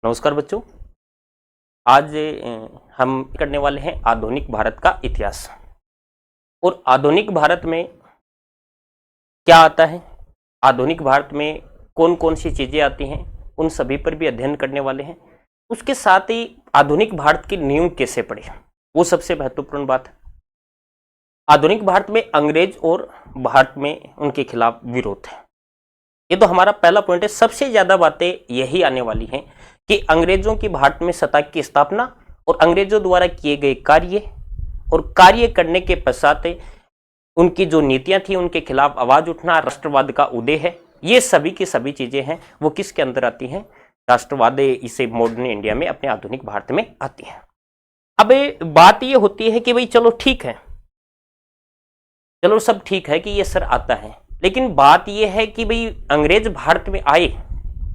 नमस्कार बच्चों। आज हम करने वाले हैं आधुनिक भारत का इतिहास। और आधुनिक भारत में क्या आता है, आधुनिक भारत में कौन कौन सी चीजें आती हैं, उन सभी पर भी अध्ययन करने वाले हैं। उसके साथ ही आधुनिक भारत की नींव कैसे पड़ी, वो सबसे महत्वपूर्ण बात है। आधुनिक भारत में अंग्रेज और भारत में उनके खिलाफ विरोध है, ये तो हमारा पहला पॉइंट है। सबसे ज्यादा बातें यही आने वाली हैं कि अंग्रेजों की भारत में सत्ता की स्थापना और अंग्रेजों द्वारा किए गए कार्य और कार्य करने के पश्चात उनकी जो नीतियां थी उनके खिलाफ आवाज उठना, राष्ट्रवाद का उदय है। ये सभी की सभी चीजें हैं, वो किसके अंदर आती हैं? राष्ट्रवाद इसे मॉडर्न इंडिया में, अपने आधुनिक भारत में आती है। अब बात ये होती है कि भाई चलो ठीक है, चलो सब ठीक है कि ये सर आता है, लेकिन बात ये है कि भाई अंग्रेज भारत में आए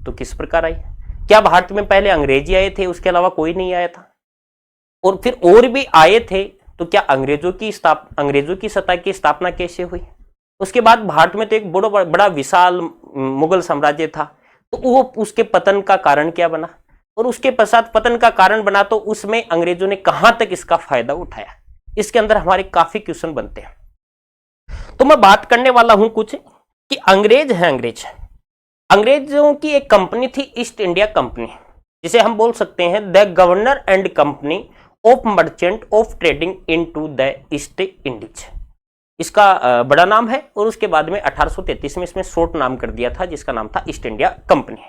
तो किस प्रकार आए? क्या भारत में पहले अंग्रेज ही आए थे, उसके अलावा कोई नहीं आया था? और फिर और भी आए थे तो क्या अंग्रेजों की सत्ता की स्थापना कैसे हुई? उसके बाद भारत में तो एक बड़ा विशाल मुगल साम्राज्य था, तो वो उसके पतन का कारण क्या बना? और उसके पश्चात पतन का कारण बना तो उसमें अंग्रेजों ने कहां तक इसका फायदा उठाया? इसके अंदर हमारे काफी क्वेश्चन बनते हैं। तो मैं बात करने वाला हूं कुछ कि अंग्रेजों की एक कंपनी थी, ईस्ट इंडिया कंपनी, जिसे हम बोल सकते हैं the governor and company of merchant of trading into the east Indies. इसका बड़ा नाम है और उसके बाद में 1833 में इसमें शॉर्ट नाम कर दिया था, जिसका नाम था ईस्ट इंडिया कंपनी।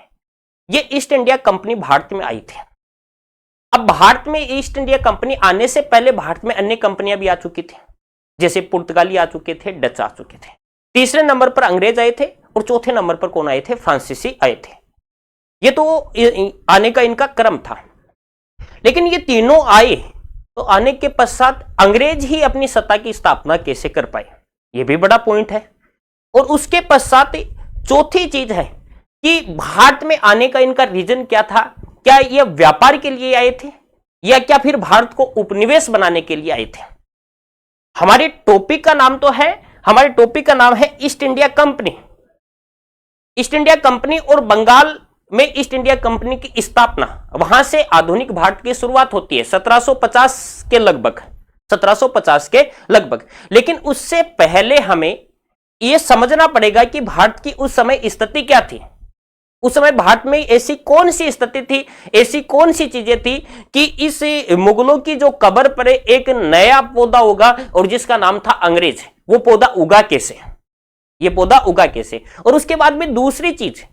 ये ईस्ट इंडिया कंपनी भारत में आई थी। अब भारत में ईस्ट इंडिया कंपनी आने से पहले भारत में अन्य कंपनियां भी आ चुकी थी, जैसे पुर्तगाली आ चुके थे, डच आ चुके थे। तीसरे नंबर पर अंग्रेज आए थे और चौथे नंबर पर कौन आए थे? फ्रांसीसी आए थे। ये तो आने का इनका क्रम था। लेकिन ये तीनों आए तो आने के पश्चात अंग्रेज ही अपनी सत्ता की स्थापना कैसे कर पाए? ये भी बड़ा पॉइंट है। और उसके पश्चात चौथी चीज है कि भारत में आने का इनका रीजन क्या था? क्या ये व्यापार के लिए आए थे या क्या फिर भारत को उपनिवेश बनाने के लिए आए थे? हमारे टॉपिक का नाम है east India company. East India company और बंगाल में ईस्ट इंडिया कंपनी की स्थापना, वहां से आधुनिक भारत की शुरुआत होती है 1750 के लगभग। लेकिन उससे पहले हमें यह समझना पड़ेगा कि भारत की उस समय स्थिति क्या थी। उस समय भारत में ऐसी कौन सी स्थिति थी, ऐसी कौन सी चीजें थी कि इस मुगलों की जो कब्र पर एक नया पौधा होगा और जिसका नाम था अंग्रेज, वो पौधा उगा कैसे? ये पौधा उगा कैसे? और उसके बाद में दूसरी चीज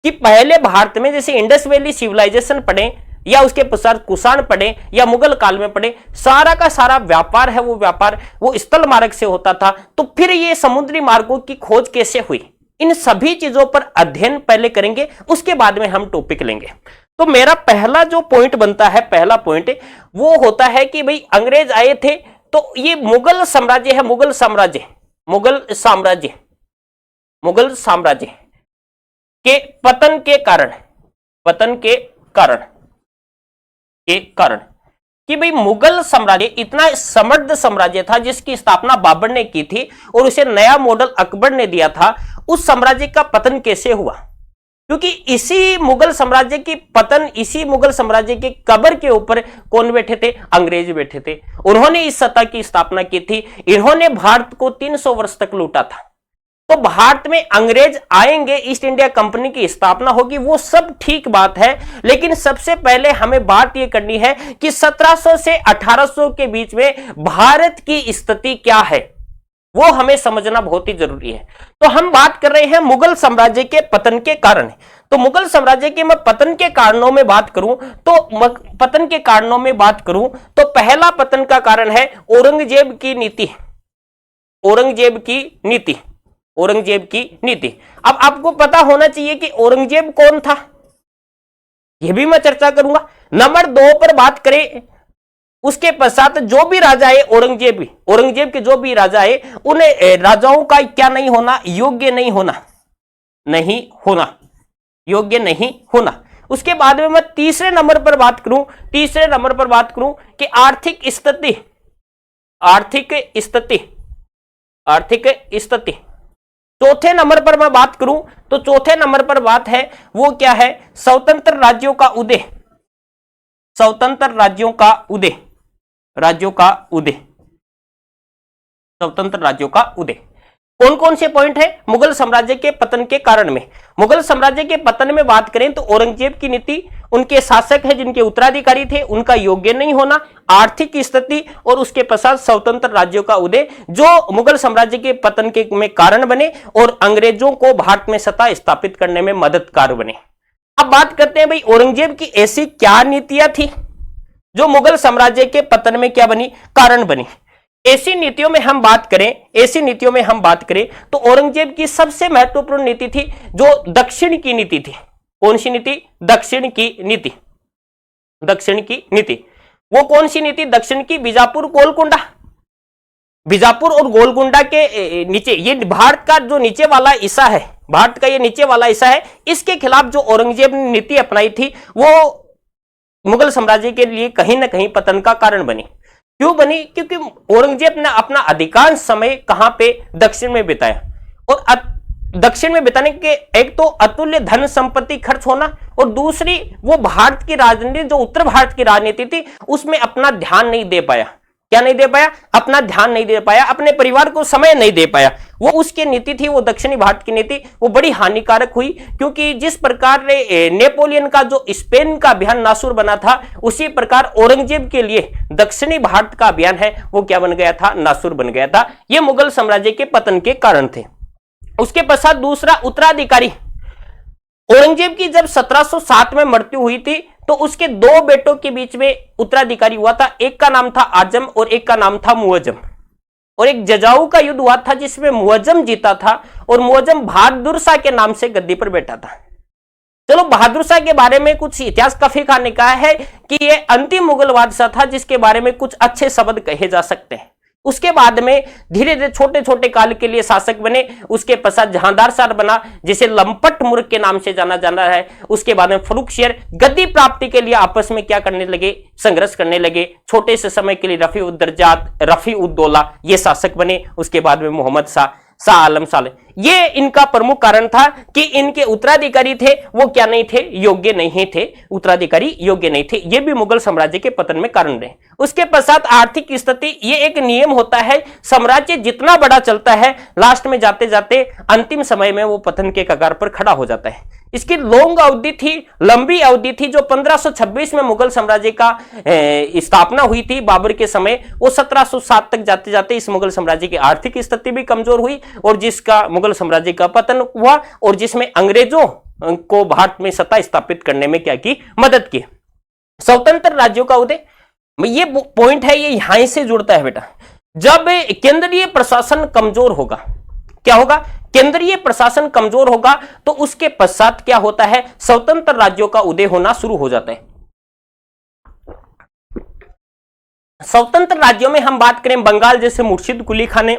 कि पहले भारत में जैसे इंडस वैली सिविलाइजेशन पढ़े या उसके पश्चात कुषाण पढ़े या मुगल काल में पढ़े, सारा का सारा व्यापार है वो स्थल मार्ग से होता था। तो फिर ये समुद्री मार्गों की खोज कैसे हुई? इन सभी चीजों पर अध्ययन पहले करेंगे, उसके बाद में हम टॉपिक लेंगे। तो मेरा पहला जो पॉइंट बनता है, पहला पॉइंट वो होता है कि भाई अंग्रेज आए थे तो ये मुगल साम्राज्य है, मुगल साम्राज्य के पतन के कारण कि भाई मुगल साम्राज्य इतना समृद्ध साम्राज्य था जिसकी स्थापना बाबर ने की थी और उसे नया मॉडल अकबर ने दिया था। उस साम्राज्य का पतन कैसे हुआ? क्योंकि इसी मुगल साम्राज्य की कब्र के ऊपर कौन बैठे थे? अंग्रेज बैठे थे। उन्होंने इस सत्ता की स्थापना की थी। इन्होंने भारत को 300 वर्ष तक लूटा था। तो भारत में अंग्रेज आएंगे, ईस्ट इंडिया कंपनी की स्थापना होगी, वो सब ठीक बात है। लेकिन सबसे पहले हमें बात यह करनी है कि 1700 से 1800 के बीच में भारत की स्थिति क्या है, वो हमें समझना बहुत ही जरूरी है। तो हम बात कर रहे हैं मुगल साम्राज्य के पतन के कारण। तो मुगल साम्राज्य के मैं पतन के कारणों में बात करूं तो पहला पतन का कारण है औरंगजेब की नीति। अब आपको पता होना चाहिए कि औरंगजेब कौन था, यह भी मैं चर्चा करूंगा। नंबर 2 पर बात करें, उसके पश्चात जो भी राजा है औरंगजेब के जो भी राजा है, उन्हें राजाओं का क्या नहीं होना? योग्य नहीं होना। उसके बाद में मैं तीसरे नंबर पर बात करूं कि आर्थिक स्थिति। चौथे नंबर पर मैं बात करूं तो चौथे नंबर पर बात है वो क्या है? स्वतंत्र राज्यों का उदय। स्वतंत्र राज्यों का उदय, राज्यों का उदय, स्वतंत्र राज्यों का उदय। कौन कौन से पॉइंट है मुगल साम्राज्य के पतन के कारण में? मुगल साम्राज्य के पतन में बात करें तो औरंगजेब की नीति, उनके शासक है जिनके उत्तराधिकारी थे उनका योग्य नहीं होना, आर्थिक स्थिति और उसके पश्चात स्वतंत्र राज्यों का उदय जो मुगल साम्राज्य के पतन के में कारण बने और अंग्रेजों को भारत में सत्ता स्थापित करने में मददगार बने। अब बात करते हैं भाई औरंगजेब की ऐसी क्या नीतियां थी जो मुगल साम्राज्य के पतन में क्या बनी, कारण बनी। ऐसी नीतियों में हम बात करें तो औरंगजेब की सबसे महत्वपूर्ण नीति थी जो दक्षिण की नीति थी। कौन सी नीति? दक्षिण की नीति, दक्षिण की नीति। वो कौन सी नीति? दक्षिण की, बीजापुर गोलकुंडा, बीजापुर और गोलकुंडा के नीचे, ये भारत का जो नीचे वाला हिस्सा है, भारत का ये नीचे वाला हिस्सा है, इसके खिलाफ जो औरंगजेब ने नीति अपनाई थी वो मुगल साम्राज्य के लिए कहीं ना कहीं पतन का कारण बनी। क्यों बनी? क्योंकि औरंगजेब ने अपना अधिकांश समय कहां पे? दक्षिण में बिताया। और दक्षिण में बिताने के एक तो अतुल्य धन संपत्ति खर्च होना और दूसरी वो भारत की राजनीति, जो उत्तर भारत की राजनीति थी उसमें अपना ध्यान नहीं दे पाया। क्या नहीं दे पाया? अपना ध्यान नहीं दे पाया, अपने परिवार को समय नहीं दे पाया। वो उसकी नीति थी, वो दक्षिणी भारत की नीति, वो बड़ी हानिकारक हुई। क्योंकि जिस प्रकार नेपोलियन का जो स्पेन का अभियान नासूर बना था, उसी प्रकार औरंगजेब के लिए दक्षिणी भारत का अभियान है वो क्या बन गया था? नासूर बन गया था। ये मुगल साम्राज्य के पतन के कारण थे। उसके पश्चात दूसरा, उत्तराधिकारी। औरंगजेब की जब 1707 में मृत्यु हुई थी तो उसके दो बेटों के बीच में उत्तराधिकारी हुआ था। एक का नाम था आजम और एक का नाम था मुअज्जम। और एक जजाऊ का युद्ध हुआ था जिसमें मुअज्जम जीता था और मुअज्जम बहादुर शाह के नाम से गद्दी पर बैठा था। चलो, बहादुर शाह के बारे में कुछ इतिहास कफीखान ने कहा है कि यह अंतिम मुगल बादशाह था जिसके बारे में कुछ अच्छे शब्द कहे जा सकते हैं। उसके बाद में धीरे धीरे छोटे छोटे काल के लिए शासक बने। उसके पश्चात जहांदार शाह बना जिसे लंपट मुर्ग के नाम से जाना जाना है। उसके बाद में फर्रुखसियर गद्दी प्राप्ति के लिए आपस में क्या करने लगे? संघर्ष करने लगे। छोटे से समय के लिए रफी उद दर्जात, रफी उद दौला ये शासक बने। उसके बाद में मोहम्मद शाह आलम साले, ये इनका प्रमुख कारण था कि इनके उत्तराधिकारी थे वो क्या नहीं थे? योग्य नहीं थे। उत्तराधिकारी योग्य नहीं थे। ये भी मुगल साम्राज्य के पतन में कारण रहे। उसके पश्चात आर्थिक स्थिति, ये एक नियम होता है, साम्राज्य जितना बड़ा चलता है लास्ट में जाते जाते अंतिम समय में वो पतन के कगार पर खड़ा हो जाता है। इसकी लंबी अवधि थी जो 1526 में मुगल साम्राज्य का स्थापना हुई थी बाबर के समय। वो 1707 तक जाते जाते इस मुगल साम्राज्य की आर्थिक स्थिति भी कमजोर हुई और जिसका मुगल साम्राज्य का पतन हुआ और जिसमें अंग्रेजों को भारत में सत्ता स्थापित करने में क्या की? मदद की। स्वतंत्र राज्यों का उदय, ये पॉइंट है, ये यहां से जुड़ता है बेटा। जब केंद्रीय प्रशासन कमजोर होगा, क्या होगा? केंद्रीय प्रशासन कमजोर होगा तो उसके पश्चात क्या होता है? स्वतंत्र राज्यों का उदय होना शुरू हो जाता है। स्वतंत्र राज्यों में हम बात करें, बंगाल जैसे मुर्शिद कुली खान ने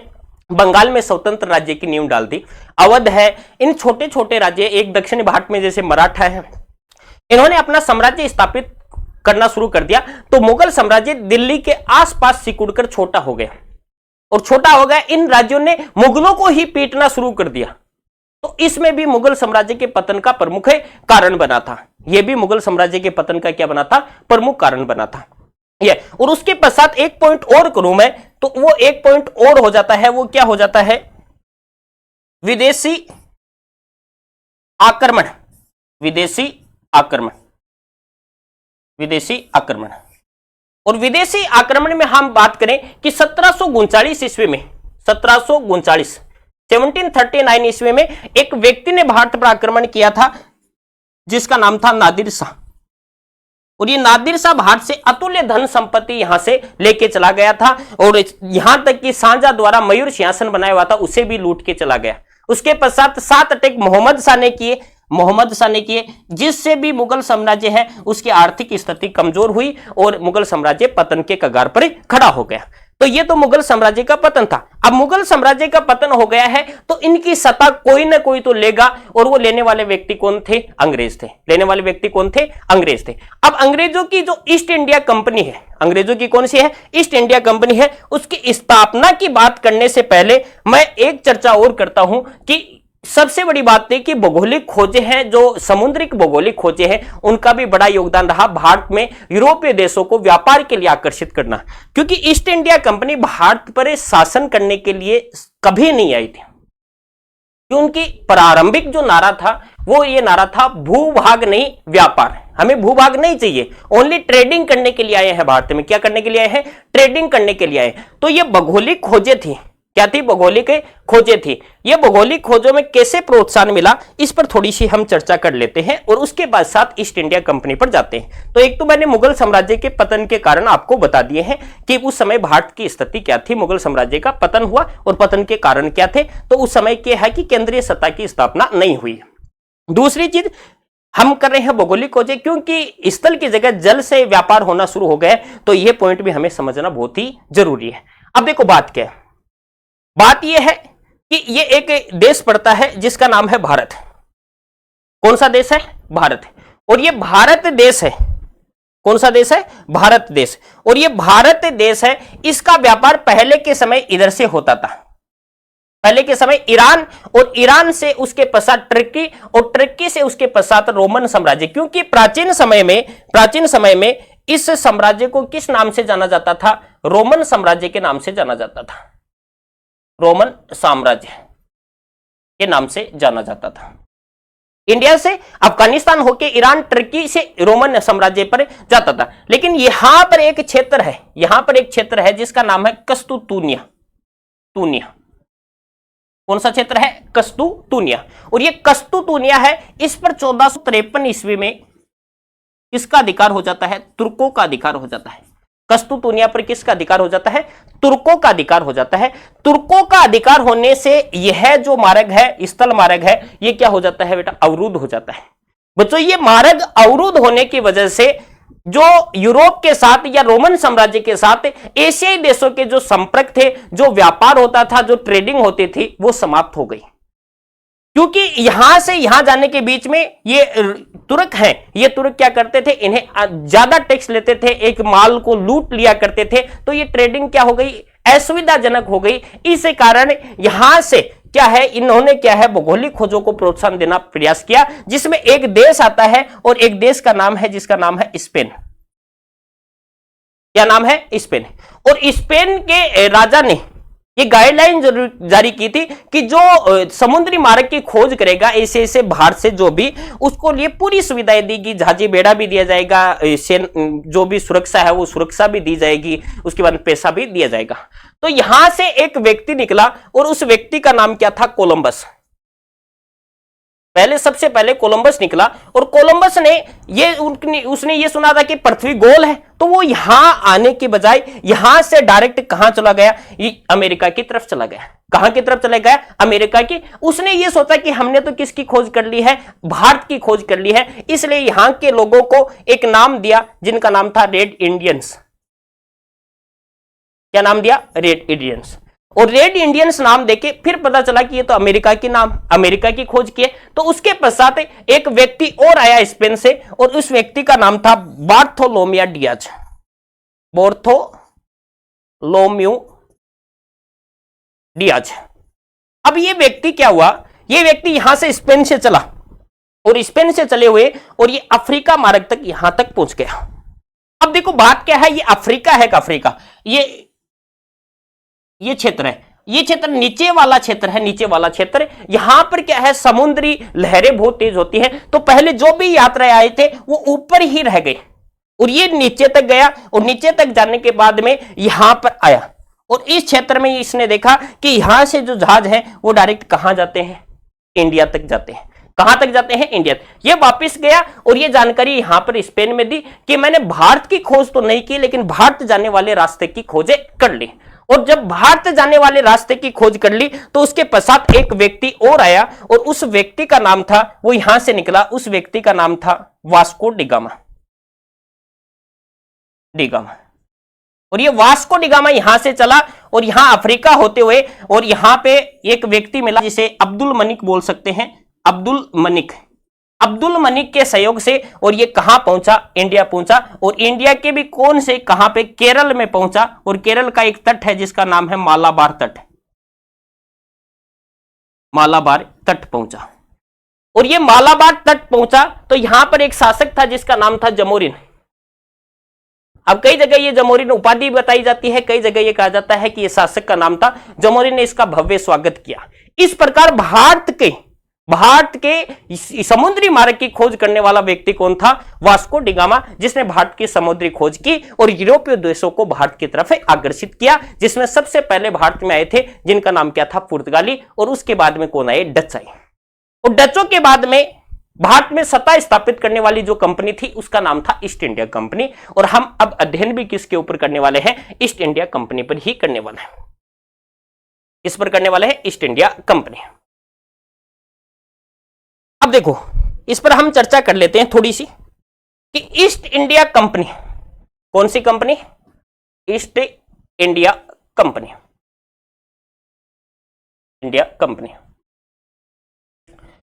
बंगाल में स्वतंत्र राज्य की नींव डाल दी। अवध है, इन छोटे छोटे राज्य, एक दक्षिणी भारत में जैसे मराठा है, इन्होंने अपना साम्राज्य स्थापित करना शुरू कर दिया। तो मुगल साम्राज्य दिल्ली के आसपास सिकुड़कर छोटा हो गया और छोटा हो गया। इन राज्यों ने मुगलों को ही पीटना शुरू कर दिया। तो इसमें भी मुगल साम्राज्य के पतन का प्रमुख कारण बना था। यह भी मुगल साम्राज्य के पतन का क्या बना था? प्रमुख कारण बना था ये। और उसके पश्चात एक पॉइंट और करूं मैं तो वो एक पॉइंट और हो जाता है। वो क्या हो जाता है? विदेशी आक्रमण, विदेशी आक्रमण, विदेशी आक्रमण। और विदेशी आक्रमण में हम बात करें कि 1739 ईस्वी में, 1739 ईस्वी में एक व्यक्ति ने भारत पर आक्रमण किया था जिसका नाम था नादिर शाह। और ये नादिर शाह भारत से अतुल्य धन संपत्ति यहां से लेके चला गया था और यहां तक कि शाहजहां द्वारा मयूर सिंहासन बनाया हुआ था उसे भी लूट के चला गया। उसके पश्चात 7 अटैक मोहम्मद शाह ने किए, जिससे भी मुगल साम्राज्य है उसकी आर्थिक स्थिति कमजोर हुई और मुगल साम्राज्य पतन के कगार पर खड़ा हो गया। तो ये तो मुगल साम्राज्य का पतन था। अब मुगल साम्राज्य का पतन हो गया है तो इनकी सत्ता कोई ना कोई तो लेगा और वो लेने वाले व्यक्ति कौन थे? अंग्रेज थे। लेने वाले व्यक्ति कौन थे? अंग्रेज थे। अब अंग्रेजों की जो ईस्ट इंडिया कंपनी है, अंग्रेजों की कौन सी है? ईस्ट इंडिया कंपनी है। उसकी स्थापना की बात करने से पहले मैं एक चर्चा और करता हूं कि सबसे बड़ी बात है कि भौगोलिक खोजें हैं, जो समुद्रिक भौगोलिक खोजें हैं, उनका भी बड़ा योगदान रहा भारत में यूरोपीय देशों को व्यापार के लिए आकर्षित करना, क्योंकि ईस्ट इंडिया कंपनी भारत पर शासन करने के लिए कभी नहीं आई थी। उनकी प्रारंभिक जो नारा था वो ये नारा था, भूभाग नहीं व्यापार, हमें भूभाग नहीं चाहिए, ओनली ट्रेडिंग करने के लिए आए हैं भारत में। क्या करने के लिए आए हैं? ट्रेडिंग करने के लिए आए। तो ये भौगोलिक खोजें थी। क्या थी? भौगोलिक खोजें थी। ये भौगोलिक खोजों में कैसे प्रोत्साहन मिला, इस पर थोड़ी सी हम चर्चा कर लेते हैं और उसके बाद साथ ईस्ट इंडिया कंपनी पर जाते हैं। तो एक तो मैंने मुगल साम्राज्य के पतन के कारण आपको बता दिए हैं कि उस समय भारत की स्थिति क्या थी, मुगल साम्राज्य का पतन हुआ और पतन के कारण क्या थे। तो उस समय क्या है कि केंद्रीय सत्ता की स्थापना नहीं हुई। दूसरी चीज, हम कर रहे हैं भौगोलिक खोजें क्योंकि स्थल की जगह जल से व्यापार होना शुरू हो गया, तो यह पॉइंट भी हमें समझना बहुत ही जरूरी है। अब देखो बात क्या है, बात यह है कि ये एक देश पड़ता है जिसका नाम है भारत। कौन सा देश है? भारत। और ये भारत देश है। कौन सा देश है? भारत देश। और ये भारत देश है, इसका व्यापार पहले के समय इधर से होता था। पहले के समय ईरान, और ईरान से उसके पश्चात टर्की, और टर्की से उसके पश्चात रोमन साम्राज्य। क्योंकि प्राचीन समय में इस साम्राज्य को किस नाम से जाना जाता था? रोमन साम्राज्य के नाम से जाना जाता था। रोमन साम्राज्य के नाम से जाना जाता था। इंडिया से अफगानिस्तान होके ईरान, टर्की से रोमन साम्राज्य पर जाता था। लेकिन यहां पर एक क्षेत्र है जिसका नाम है कस्तूतूनिया। कौन सा क्षेत्र है? कस्तूतूनिया। और ये कस्तूतूनिया है, इस पर 1453 ईस्वी में किसका अधिकार हो जाता है? तुर्कों का अधिकार हो जाता है। कस्तूतूनिया पर किसका अधिकार हो जाता है? तुर्कों का अधिकार हो जाता है। तुर्कों का अधिकार होने से यह जो मार्ग है, स्थल मार्ग है, यह क्या हो जाता है बेटा? अवरुद्ध हो जाता है। बच्चों, ये मार्ग अवरुद्ध होने की वजह से जो यूरोप के साथ या रोमन साम्राज्य के साथ एशियाई देशों के जो संपर्क थे, जो व्यापार होता था, जो ट्रेडिंग होती थी, वो समाप्त हो गई। क्योंकि यहां से यहां जाने के बीच में ये तुर्क हैं, ये तुर्क क्या करते थे? इन्हें ज्यादा टैक्स लेते थे, एक माल को लूट लिया करते थे। तो ये ट्रेडिंग क्या हो गई? असुविधाजनक हो गई। इस कारण यहां से क्या है, इन्होंने क्या है, भौगोलिक खोजों को प्रोत्साहन देना प्रयास किया, जिसमें एक देश आता है और एक देश का नाम है जिसका नाम है स्पेन। क्या नाम है? स्पेन। और स्पेन के राजा ने ये गाइडलाइन जारी की थी कि जो समुद्री मार्ग की खोज करेगा ऐसे भारत से, जो भी, उसको लिए पूरी सुविधाएं देगी। जहाजी बेड़ा भी दिया जाएगा, जो भी सुरक्षा है वो सुरक्षा भी दी जाएगी, उसके बाद पैसा भी दिया जाएगा। तो यहां से एक व्यक्ति निकला और उस व्यक्ति का नाम क्या था? कोलंबस। सबसे पहले कोलंबस निकला और कोलंबस ने उसने ये सुना था कि पृथ्वी गोल है। तो वो यहां आने के बजाय यहां से डायरेक्ट कहां चला गया? ये अमेरिका की तरफ चला गया। कहां की तरफ चला गया? अमेरिका की। उसने ये सोचा कि हमने तो किसकी खोज कर ली है? भारत की खोज कर ली है। इसलिए यहां के लोगों को एक नाम दिया जिनका नाम था रेड इंडियंस। क्या नाम दिया? Red Indians. और रेड इंडियंस नाम देके फिर पता चला कि ये तो अमेरिका की खोज की है। तो उसके पश्चात एक व्यक्ति और आया स्पेन से, और उस व्यक्ति का नाम था बार्थोलोमियो डियाज। Bartholomew Diaz. अब ये व्यक्ति क्या हुआ? ये व्यक्ति यहां से स्पेन से चला, और स्पेन से चले हुए और ये अफ्रीका मार्ग तक यहां तक पहुंच गया। अब देखो बात क्या है, ये अफ्रीका है का अफ्रीका, ये क्षेत्र है, ये क्षेत्र नीचे वाला क्षेत्र। यहां पर क्या है? समुद्री लहरें बहुत तेज होती हैं। तो पहले जो भी यात्रा आए थे वो ऊपर ही रह गए और ये नीचे तक गया, और नीचे तक जाने के बाद में यहां पर आया, और इस क्षेत्र में इसने देखा कि यहां से जो जहाज है वो डायरेक्ट कहां जाते हैं? इंडिया तक जाते हैं। कहां तक जाते हैं? इंडिया। ये वापस गया और ये जानकारी यहां पर स्पेन में दी कि मैंने भारत की खोज तो नहीं की, लेकिन भारत जाने वाले रास्ते की खोजें कर ली। और जब भारत जाने वाले रास्ते की खोज कर ली तो उसके पश्चात एक व्यक्ति और आया, और उस व्यक्ति का नाम था, वो यहां से निकला, उस व्यक्ति का नाम था वास्को डिगामा। और ये वास्को डिगामा यहां से चला और यहां अफ्रीका होते हुए, और यहां पे एक व्यक्ति मिला जिसे अब्दुल मनिक बोल सकते हैं। अब्दुल मनिक के सहयोग से, और ये कहां पहुंचा? इंडिया पहुंचा। और इंडिया के भी कौन से, कहां पे? केरल में पहुंचा। और केरल का एक तट है जिसका नाम है मालाबार तट। मालाबार तट पहुंचा। और ये मालाबार तट पहुंचा तो यहां पर एक शासक था जिसका नाम था जमोरिन। अब कई जगह ये जमोरिन उपाधि बताई जाती है, कई जगह ये कहा जाता है कि ये शासक का नाम था। जमोरिन ने इसका भव्य स्वागत किया। इस प्रकार भारत के समुद्री मार्ग की खोज करने वाला व्यक्ति कौन था? वास्को डी गामा, जिसने भारत की समुद्री खोज की और यूरोपीय देशों को भारत की तरफ आकर्षित किया, जिसमें सबसे पहले भारत में आए थे जिनका नाम क्या था? पुर्तगाली। और उसके बाद में कौन आए? डच आए। और डचों के बाद में भारत में सत्ता स्थापित करने वाली जो कंपनी थी उसका नाम था ईस्ट इंडिया कंपनी। और हम अब अध्ययन भी किसके ऊपर करने वाले हैं? ईस्ट इंडिया कंपनी पर ही करने वाले हैं। इस पर करने वाले हैं ईस्ट इंडिया कंपनी। अब देखो, इस पर हम चर्चा कर लेते हैं थोड़ी सी कि ईस्ट इंडिया कंपनी कौन सी company? East India Company. India company,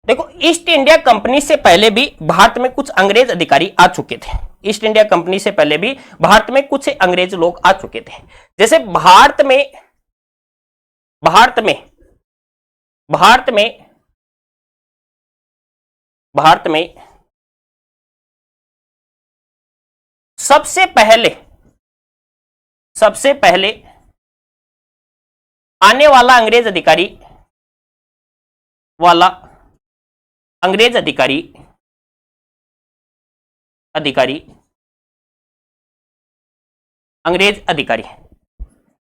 देखो, ईस्ट इंडिया कंपनी से पहले भी भारत में कुछ अंग्रेज अधिकारी आ चुके थे। ईस्ट इंडिया कंपनी से पहले भी भारत में कुछ अंग्रेज लोग आ चुके थे। जैसे भारत में सबसे पहले आने वाला अंग्रेज अधिकारी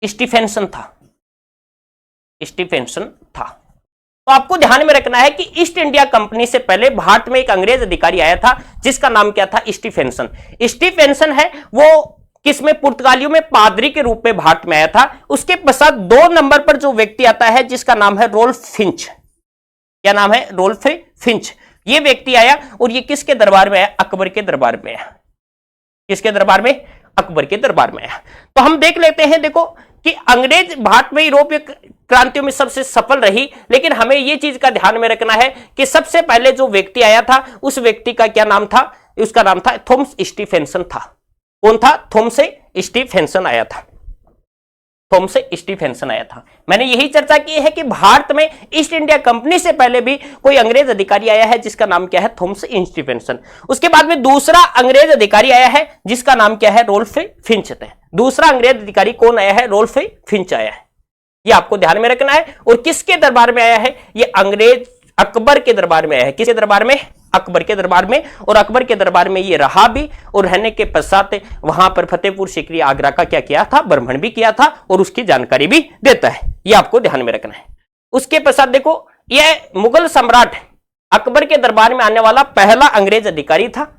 स्टीफेंसन था। तो आपको ध्यान में रखना है कि ईस्ट इंडिया कंपनी से पहले भारत में एक अंग्रेज अधिकारी आया था जिसका नाम क्या था? स्टीफेंसन है वो किसमें? पुर्तगालियों में पादरी के रूप में भारत में आया था। उसके पश्चात 2 नंबर पर जो व्यक्ति आता है जिसका नाम है रोल्फ फिंच। क्या नाम है? Rolf Finch. ये व्यक्ति आया और ये किसके दरबार में आया? अकबर के दरबार में आया। किसके दरबार में? अकबर के दरबार में आया। तो हम देख लेते हैं, देखो कि अंग्रेज भारत में यूरोपीय क्रांतियों में सबसे सफल रही, लेकिन हमें यह चीज का ध्यान में रखना है कि सबसे पहले जो व्यक्ति आया था उस व्यक्ति का क्या नाम था? उसका नाम था थॉमस स्टीफेंसन था। कौन था? थॉमस स्टीफेंसन आया था। थॉमस स्टीफेंसन आया था। मैंने यही चर्चा की है कि भारत में ईस्ट इंडिया कंपनी से पहले भी कोई अंग्रेज अधिकारी आया है जिसका नाम क्या है? Thomas Stephenson. उसके बाद में दूसरा अंग्रेज अधिकारी आया है जिसका नाम क्या है? रोल्फ फिंच है। दूसरा अंग्रेज अधिकारी कौन आया है? रोल्फ फिंच आया है। ये आपको ध्यान में रखना है। और किसके दरबार में आया है? ये अंग्रेज अकबर के दरबार में आया है। किसके दरबार में? अकबर के दरबार में। और अकबर के दरबार में ये रहा भी, और रहने के पश्चात वहां पर फतेहपुर सीकरी आगरा का क्या किया था? भ्रमण भी किया था और उसकी जानकारी भी देता है। ये आपको ध्यान में रखना है। उसके पश्चात देखो, यह मुगल सम्राट अकबर के दरबार में आने वाला पहला अंग्रेज अधिकारी था।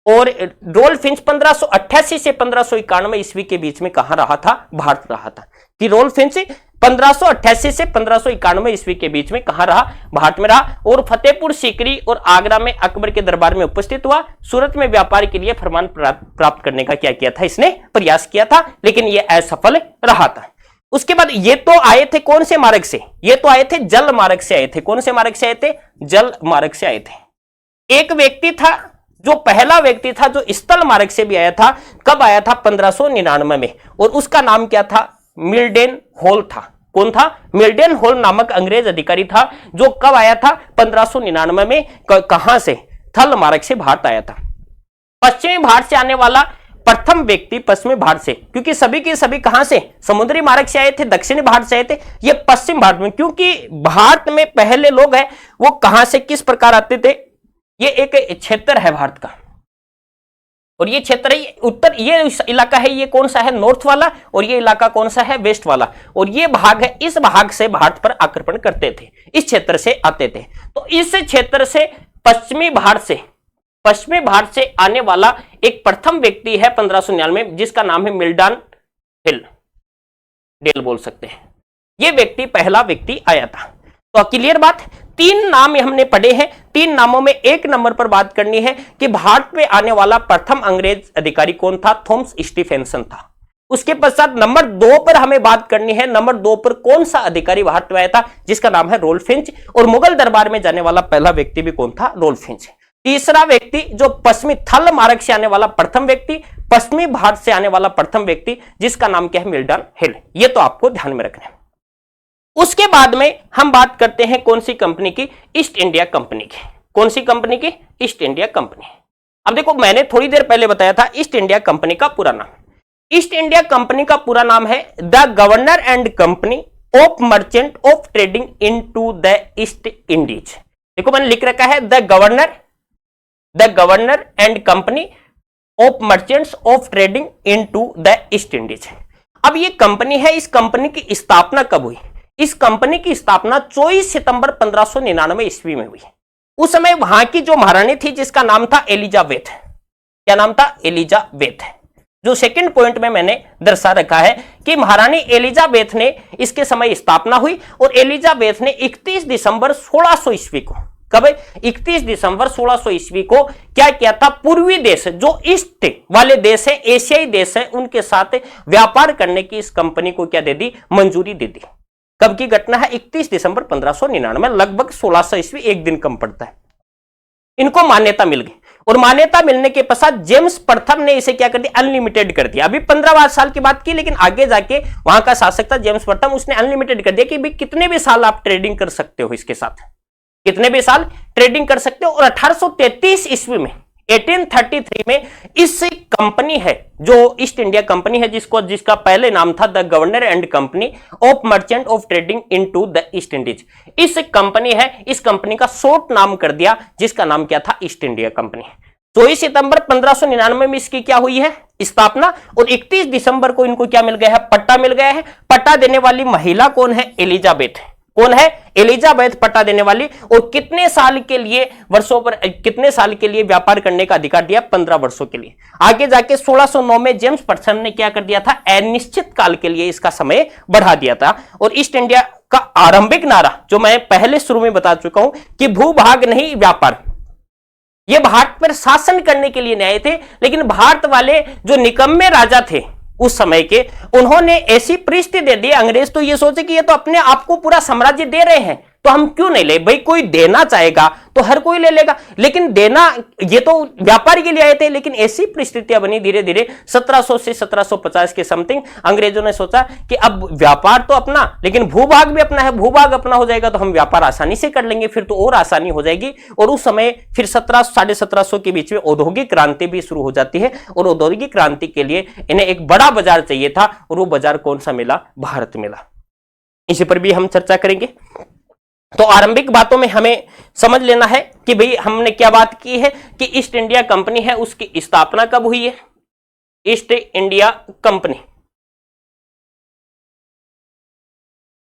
और रोल्फ फिंच 1588 से 1591 ईस्वी के बीच में कहां रहा था? भारत रहा था। कि रोल्फ फिंच 1588 से 1591 ईस्वी के बीच में कहां रहा? भारत में रहा। और फतेहपुर सीकरी और आगरा में अकबर के दरबार में उपस्थित हुआ। सूरत में व्यापार के लिए फरमान प्राप्त करने का क्या किया था? इसने प्रयास किया था, लेकिन यह असफल रहा था। उसके बाद ये तो आए थे कौन से मार्ग से? ये तो आए थे जल मार्ग से आए थे। कौन से मार्ग से आए थे? जल मार्ग से आए थे। एक व्यक्ति था जो पहला व्यक्ति था जो स्थल मार्ग से भी आया था। कब आया था? 1599 में। और उसका नाम क्या था? मिल्डेन हॉल था। कौन था? मिल्डेन हॉल नामक अंग्रेज अधिकारी था जो कब आया था? 1599 में। कहां से? थल मार्ग से भारत आया था। पश्चिमी भारत से आने वाला प्रथम व्यक्ति पश्चिमी भारत से, क्योंकि सभी के सभी कहां से? समुद्री मार्ग से आए थे, दक्षिणी भारत से आए थे। ये पश्चिम भारत में, क्योंकि भारत में पहले लोग हैं वो कहां से किस प्रकार आते थे? ये एक क्षेत्र है भारत का, और ये क्षेत्र उत्तर, ये इलाका है, ये कौन सा है? नॉर्थ वाला। और ये इलाका कौन सा है? वेस्ट वाला। और ये भाग है, इस भाग से भारत पर आक्रमण करते थे, इस क्षेत्र से आते थे। तो इस क्षेत्र से पश्चिमी भारत से आने वाला एक प्रथम व्यक्ति है 1599 में, जिसका नाम है मिल्डन हिल, डेल बोल सकते हैं। ये व्यक्ति पहला व्यक्ति आया था। तो क्लियर बात। 3 नाम हमने पढ़े हैं। 3 नामों में 1 नंबर पर बात करनी है कि भारत में आने वाला प्रथम अंग्रेज अधिकारी कौन था? थॉमस स्टीफेंसन था। उसके पश्चात नंबर 2 पर हमें बात करनी है। नंबर 2 पर कौन सा अधिकारी भारत में आया था? जिसका नाम है रोल्फ फिंच। और मुगल दरबार में जाने वाला पहला व्यक्ति भी कौन था? Rolf Finch. तीसरा व्यक्ति जो पश्चिमी थल मार्ग से आने वाला प्रथम व्यक्ति, पश्चिमी भारत से आने वाला प्रथम व्यक्ति, जिसका नाम क्या है? मिल्डन हिल। ये तो आपको ध्यान में रखना है। उसके बाद में हम बात करते हैं कौन सी कंपनी की, ईस्ट इंडिया कंपनी की। कौन सी कंपनी की, ईस्ट इंडिया कंपनी। अब देखो मैंने थोड़ी देर पहले बताया था ईस्ट इंडिया कंपनी का पूरा नाम। ईस्ट इंडिया कंपनी का पूरा नाम है the governor and company of merchant of trading into the east Indies. देखो मैंने लिख रखा है the governor and company of merchants of trading into the east Indies. अब ये कंपनी है, इस कंपनी की स्थापना कब हुई? इस कंपनी की स्थापना 24 सितंबर 1599 ईस्वी में हुई। उस समय वहां की जो महारानी थी जिसका नाम था एलिजाबेथ। क्या नाम था? एलिजाबेथ। जो सेकंड पॉइंट में मैंने दर्शा रखा है कि महारानी एलिजाबेथ ने इसके समय स्थापना हुई और एलिजाबेथ ने 31 दिसंबर 1600 ईस्वी को, कब? 31 दिसंबर 1600 ईस्वी को क्या किया था? पूर्वी देश जो ईस्ट वाले देश है, एशियाई देश है, उनके साथ व्यापार करने की इस कंपनी को क्या दे दी? मंजूरी दे दी। कब की घटना है? 31 दिसंबर 1599, लगभग 1600 ईस्वी, एक दिन कम पड़ता है। इनको मान्यता मिल गई और मान्यता मिलने के पश्चात जेम्स प्रथम ने इसे क्या कर दिया? अनलिमिटेड कर दिया। अभी 15 साल की बात की, लेकिन आगे जाके वहां का शासक था जेम्स प्रथम, उसने अनलिमिटेड कर दिया कि भाई कितने भी साल आप ट्रेडिंग कर सकते हो, इसके साथ कितने भी साल ट्रेडिंग कर सकते हो। और 1833 ईस्वी में 1833 में इस कंपनी है जो ईस्ट इंडिया कंपनी है, जिसका पहले नाम था the governor and company of merchant of trading into the east Indies. इस कंपनी है, इस कंपनी का शॉर्ट नाम कर दिया, जिसका नाम क्या था? East India company. 24 सितंबर 1599 में इसकी क्या हुई है? स्थापना। और 31 दिसंबर को इनको क्या मिल गया है? पट्टा मिल गया है। पट्टा देने वाली महिला कौन है? एलिजाबेथ। कौन है? एलिजाबेथ पट्टा देने वाली। और कितने साल के लिए, वर्षों पर, कितने साल के लिए व्यापार करने का अधिकार दिया? 15 वर्षों के लिए। आगे जाके 1609 में जेम्स प्रथम ने क्या कर दिया था? अनिश्चित काल के लिए इसका समय बढ़ा दिया था। और ईस्ट इंडिया का आरंभिक नारा जो मैं पहले शुरू में बता चुका हूं कि भूभाग नहीं व्यापार, ये भारत पर शासन करने के लिए आए थे, लेकिन भारत वाले जो निकम्मे राजा थे उस समय के, उन्होंने ऐसी परिस्थिति दे दी, अंग्रेज तो ये सोचे कि ये तो अपने आप को पूरा साम्राज्य दे रहे हैं तो हम क्यों नहीं ले। भाई कोई देना चाहेगा तो हर कोई ले लेगा, लेकिन देना, ये तो व्यापार के लिए आए थे, लेकिन ऐसी परिस्थितियां बनी धीरे धीरे 1700 से 1750 के समथिंग, अंग्रेजों ने सोचा कि अब व्यापार तो अपना, लेकिन भूभाग भी अपना है, भूभाग अपना हो जाएगा तो हम व्यापार आसानी से कर लेंगे, फिर तो और आसानी हो जाएगी। और उस समय फिर 1700-1750 के बीच में औद्योगिक क्रांति भी शुरू हो जाती है और औद्योगिक क्रांति के लिए इन्हें एक बड़ा बाजार चाहिए था, और वो बाजार कौन सा मिला? भारत मिला। इसी पर भी हम चर्चा करेंगे। तो आरंभिक बातों में हमें समझ लेना है कि भाई हमने क्या बात की है कि ईस्ट इंडिया कंपनी है, उसकी स्थापना कब हुई है? ईस्ट इंडिया कंपनी,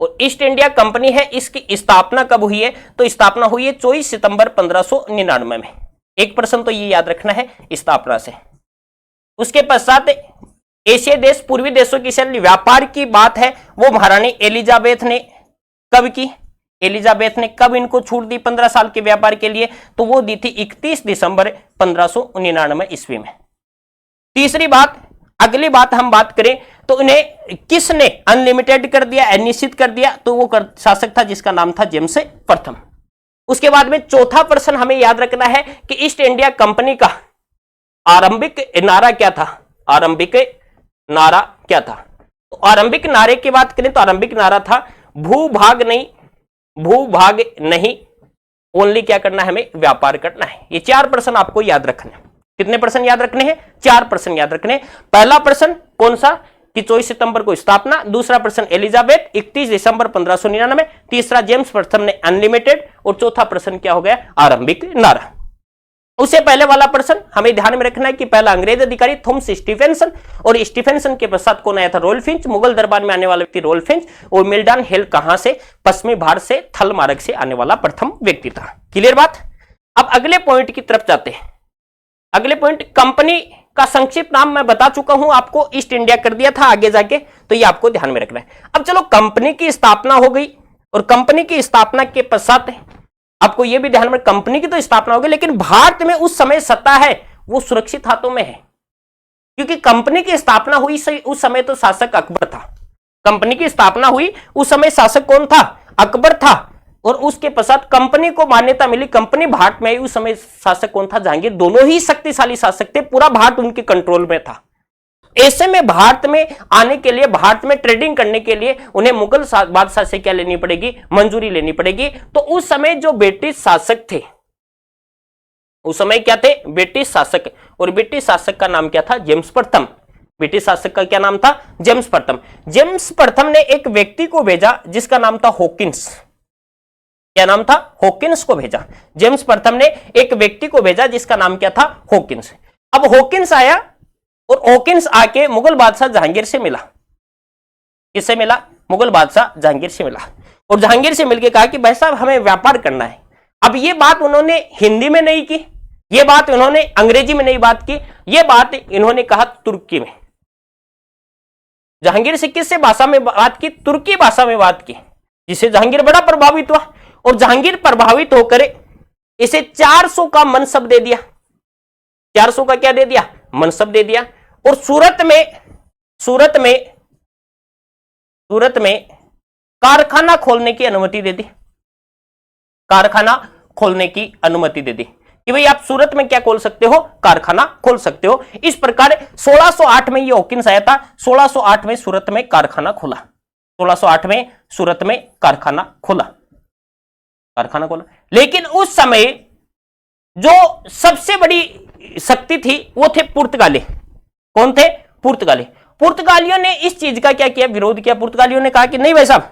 और ईस्ट इंडिया कंपनी है, इसकी स्थापना कब हुई है? तो स्थापना हुई है 24 सितंबर 1599 में। एक प्रश्न तो ये याद रखना है स्थापना से। उसके पश्चात एशियाई देश, पूर्वी देशों की शैली व्यापार की बात है, वो महारानी एलिजाबेथ ने कब की? एलिजाबेथ ने कब इनको छूट दी 15 साल के व्यापार के लिए? तो वो दी थी 31 दिसंबर 1599 ईस्वी में। तीसरी बात, अगली बात हम बात करें तो इन्हें किसने अनलिमिटेड कर दिया, अनिश्चित कर दिया? तो वो शासक था जिसका नाम था जेम्स प्रथम। उसके बाद में चौथा प्रश्न हमें याद रखना है कि ईस्ट इंडिया कंपनी का आरंभिक नारा क्या था? आरंभिक नारा क्या था? तो आरंभिक नारे की बात करें तो आरंभिक नारा था भूभाग नहीं, भूभाग नहीं, ओनली क्या करना है? हमें व्यापार करना है। ये 4 प्रश्न आपको याद रखने। कितने प्रश्न याद रखने हैं? 4 प्रश्न याद रखने। पहला प्रश्न कौन सा? कि 24 सितंबर को स्थापना। दूसरा प्रश्न एलिजाबेथ 31 दिसंबर 1599। तीसरा जेम्स प्रथम ने अनलिमिटेड। और चौथा प्रश्न क्या हो गया? आरंभिक नारा। उससे पहले वाला प्रश्न हमें ध्यान में रखना है कि पहला अंग्रेज अधिकारी थॉमस स्टीफेंसन, और स्टीफेंसन के पश्चात कौन आया था? Royal Finch. मुगल दरबार में आने वाला व्यक्ति रॉयल फिंच। और मिल्टन हिल कहां से? पश्चिमी भारत से, थल मार्ग से आने वाला प्रथम व्यक्ति था। क्लियर बात? अब अगले पॉइंट की तरफ जाते हैं। अगले पॉइंट, कंपनी का संक्षिप्त नाम मैं बता चुका हूं आपको, ईस्ट इंडिया कर दिया था आगे जाके, तो ये आपको ध्यान में रखना है। अब चलो, कंपनी की स्थापना हो गई, और कंपनी की स्थापना के पश्चात आपको यह भी ध्यान में, कंपनी की तो स्थापना हो गई, लेकिन भारत में उस समय सत्ता है वो सुरक्षित हाथों में है, क्योंकि कंपनी की स्थापना हुई उस समय तो शासक अकबर था। कंपनी की स्थापना हुई उस समय शासक कौन था? अकबर था। और उसके पश्चात कंपनी को मान्यता मिली, कंपनी भारत में आई, उस समय शासक कौन था? जहांगीर। दोनों ही शक्तिशाली शासक थे, पूरा भारत उनके कंट्रोल में था। ऐसे में भारत में आने के लिए, भारत में ट्रेडिंग करने के लिए उन्हें मुगल बादशाह से क्या लेनी पड़ेगी, मंजूरी लेनी पड़ेगी। तो उस समय जो ब्रिटिश शासक थे, उस समय क्या थे, ब्रिटिश शासक, और ब्रिटिश शासक का नाम क्या था, जेम्स प्रथम। ब्रिटिश शासक का क्या नाम था, जेम्स प्रथम। जेम्स प्रथम ने एक व्यक्ति को भेजा जिसका नाम था हॉकिंस। क्या नाम था, हॉकिंस को भेजा। जेम्स प्रथम ने एक व्यक्ति को भेजा जिसका नाम क्या था, हॉकिंस। अब हॉकिंस आया और हॉकिंस आके मुगल बादशाह जहांगीर से मिला। किससे मिला, मुगल बादशाह जहांगीर से मिला, और जहांगीर से मिलकर कहा कि भाई साहब हमें व्यापार करना है। अब ये बात उन्होंने हिंदी में नहीं की, ये बात उन्होंने अंग्रेजी में नहीं बात की, ये बात इन्होंने कहा तुर्की में। जहांगीर से किससे भाषा में बात की, तुर्की भाषा में बात की, जिससे जहांगीर बड़ा प्रभावित हुआ, और जहांगीर प्रभावित होकर इसे 400 का मनसब दे दिया। 400 का क्या दे दिया, मनसब दे दिया। और सूरत में कारखाना खोलने की अनुमति दे दी। कारखाना खोलने की अनुमति दे दी कि भाई आप सूरत में क्या खोल सकते हो, कारखाना खोल सकते हो। इस प्रकार 1608 में ये हॉकिंस आया था, 1608 में सूरत में कारखाना खोला, 1608 में सूरत में कारखाना खोला। लेकिन उस समय जो सबसे बड़ी शक्ति थी वो थे पुर्तगाली। कौन थे, पुर्तगाली। पुर्तगालियों ने इस चीज का क्या किया, विरोध किया। पुर्तगालियों ने कहा कि नहीं भाई साहब,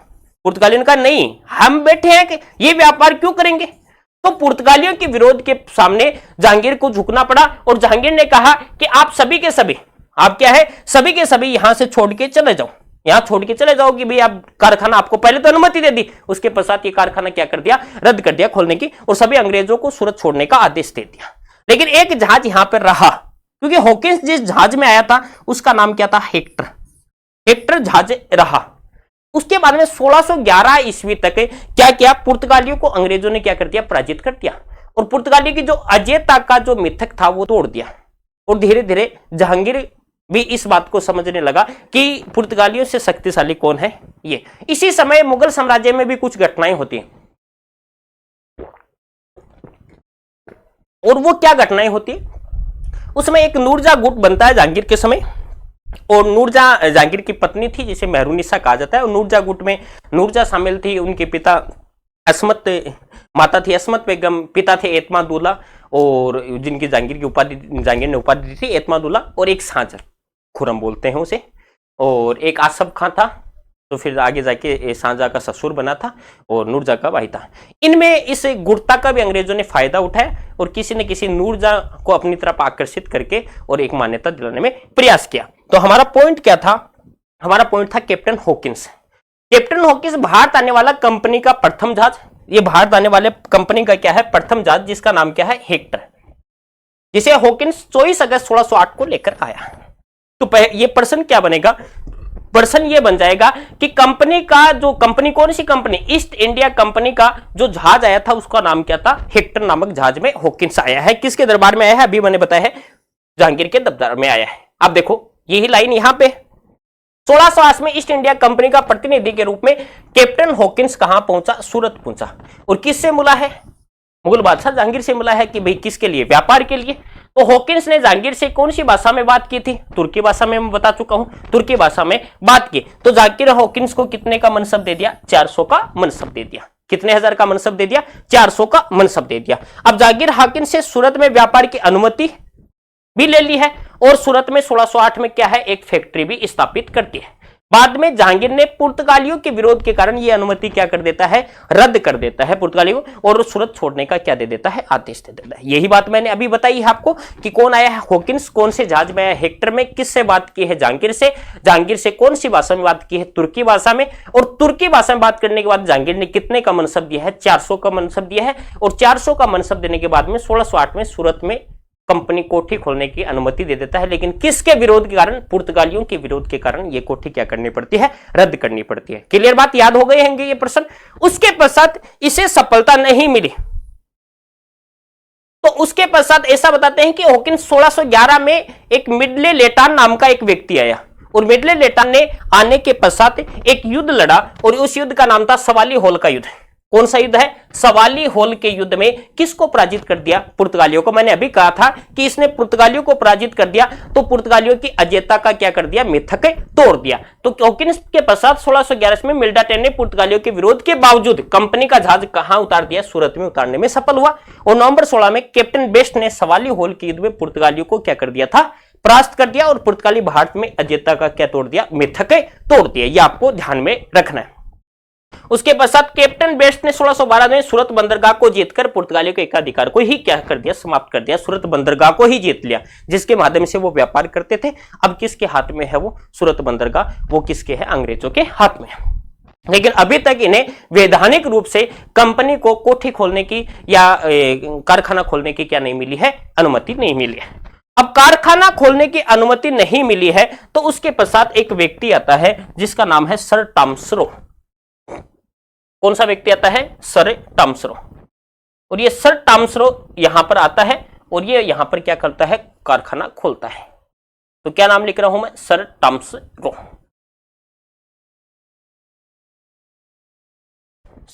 पुर्तगालियों ने कहा नहीं, हम बैठे हैं कि ये व्यापार क्यों करेंगे। तो पुर्तगालियों के विरोध के सामने जहांगीर को झुकना पड़ा, और जहांगीर ने कहा कि आप सभी के सभी, आप क्या है, सभी के सभी यहां से छोड़ के चले जाओ, यहां छोड़ के चले जाओ कि भाई आप कारखाना, आपको पहले तो अनुमति दे दी, उसके पश्चात ये कारखाना क्या कर दिया, रद्द कर दिया खोलने की, और सभी अंग्रेजों को सूरत छोड़ने का आदेश दे दिया। लेकिन एक जहाज यहां पर रहा, क्योंकि हॉकिंस जिस जहाज में आया था उसका नाम क्या था, हेक्टर। हेक्टर जहाज रहा। उसके बाद में 1611 ईस्वी तक क्या किया, पुर्तगालियों को अंग्रेजों ने क्या कर दिया, पराजित कर दिया, और पुर्तगाली की जो अजेयता का जो मिथक था वो तोड़ दिया। और धीरे धीरे जहांगीर भी इस बात को समझने लगा कि पुर्तगालियों से शक्तिशाली कौन है ये। इसी समय मुगल साम्राज्य में भी कुछ घटनाएं होती हैं, और वो क्या घटनाएं होती है, उसमें एक नूरजहां गुट बनता है जहांगीर के समय, और नूरजहां जहांगीर की पत्नी थी जिसे मेहरुनिसा कहा जाता है, और नूरजहां गुट में नूरजहां शामिल थी, उनके पिता अस्मत, माता थी अस्मत बेगम, पिता थे एतमादुल्ला, और जिनकी जहांगीर ने उपाधि दी थी एतमादुल्ला, और एक शाहजहां, खुरम बोलते हैं उसे, और एक आसफ खां था, तो फिर आगे जाके शाहजहां का ससुर बना था, और नूरजहां का भाई था। इनमें इस गुटता का भी अंग्रेजों ने फायदा उठाया, और किसी न किसी नूरजहां को अपनी तरफ आकर्षित करके और एक मान्यता दिलाने में प्रयास किया। तो हमारा पॉइंट क्या था, हमारा पॉइंट था captain Hawkins. Captain Hawkins Bharat आने वाला कंपनी का प्रथम जहाज, ये भारत आने वाले कंपनी का क्या है, प्रथम जहाज, जिसका नाम क्या है, हेक्टर, जिसे हॉकिंस 24 अगस्त 1608 को लेकर आया। तो ये प्रश्न क्या बनेगा, प्रश्न ये बन जाएगा कि कंपनी का जो, कंपनी कौन सी कंपनी, ईस्ट इंडिया कंपनी का जो जहाज आया था उसका नाम क्या था, हेक्टर नामक जहाज में हॉकिंस आया है। किसके दरबार में आया है, अभी मैंने बताया है जहांगीर के दरबार में आया है। अब देखो यही लाइन यहां पे 1608 में ईस्ट इंडिया कंपनी का प्रतिनिधि के रूप में कैप्टन हॉकिंस कहां पहुंचा, सूरत पहुंचा, और किससे मिला है, मुगल बादशाह जहांगीर से मिला है कि भाई किसके लिए, व्यापार के लिए। तो हॉकिंस ने जहांगीर से कौन सी भाषा में बात की थी, तुर्की भाषा में, मैं बता चुका हूं, तुर्की भाषा में बात की। तो जहांगीर हॉकिंस को कितने का मनसब दे दिया, 400 का मनसब दे दिया। कितने हजार का मनसब दे दिया, 400 का मनसब दे दिया। अब जहांगीर हॉकिंस से सूरत में व्यापार की अनुमति भी ले ली है, और सूरत में 1608 में क्या है, एक फैक्ट्री भी स्थापित करती है। बाद में जहांगीर ने पुर्तगालियों के विरोध के कारण यह अनुमति क्या कर देता है, रद्द कर देता है पुर्तगालियों, और सूरत छोड़ने का क्या दे देता है, आदेश दे देता है। यही बात मैंने अभी बताई है आपको कि कौन आया है, हॉकिंस, कौन से जहाज में आया, हेक्टर में, किससे बात की है, जहांगीर से। जहांगीर से कौन सी भाषा में बात की है, तुर्की भाषा में, और तुर्की भाषा में बात करने के बाद जहांगीर ने कितने का मनसब दिया है, 400 का मनसब दिया है। और 400 का मनसब देने के बाद में 1608 में सूरत में कंपनी कोठी खोलने की अनुमति दे देता है। लेकिन किसके विरोध के कारण, पुर्तगालियों के विरोध के कारण ये कोठी क्या करनी पड़ती है, रद्द करनी पड़ती है। क्लियर बात, याद हो गए होंगे ये प्रश्न। उसके पश्चात इसे सफलता नहीं मिली, तो उसके पश्चात ऐसा बताते हैं कि हॉकिंस 1611 में एक मिडले लेटान नाम का एक व्यक्ति आया, और मिडले लेटान ने आने के पश्चात एक युद्ध लड़ा, और उस युद्ध का नाम था सवाली होल का युद्ध। कौन सा युद्ध है? सवाली होल के युद्ध में किसको पराजित कर दिया? पुर्तगालियों को। मैंने अभी कहा था कि इसने पुर्तगालियों को पराजित कर दिया, तो पुर्तगालियों की अजेयता का क्या कर दिया? मिथक तोड़ दिया। तो ओकिन्स के पश्चात 1611 में मिल्टाटेन ने पुर्तगालियों के विरोध के बावजूद कंपनी का जहाज कहां उतार दिया? सूरत में उतारने में सफल हुआ। और नवंबर 16 में कैप्टन बेस्ट ने सवाली होल के युद्ध में पुर्तगालियों को क्या कर दिया था? परास्त कर दिया। और पुर्तगाली भारत में अजेयता का क्या तोड़ दिया? मिथक तोड़ दिया। यह आपको ध्यान में रखना है। उसके पश्चात कैप्टन बेस्ट ने 1612 में सूरत बंदरगाह को जीतकर पुर्तगालियों के एकाधिकार को ही क्या कर दिया? समाप्त कर दिया। सूरत बंदरगाह को ही जीत लिया, जिसके माध्यम से वो व्यापार करते थे। अब किसके हाथ में है वो सूरत बंदरगाह? वो किसके है? अंग्रेजों के हाथ में। लेकिन अभी तक इन्हें वैधानिक रूप से कंपनी को कोठी खोलने की या कारखाना खोलने की क्या नहीं मिली है? अनुमति नहीं मिली है। अब कारखाना खोलने की अनुमति नहीं मिली है, तो उसके पश्चात एक व्यक्ति आता है जिसका नाम है सर टॉम्सरो। कौन सा व्यक्ति आता है? सर टॉम्सरो। और ये सर टॉम्सरो यहां पर आता है और ये यहां पर क्या करता है? कारखाना खोलता है। तो क्या नाम लिख रहा हूं मैं? सर टॉम्सरो।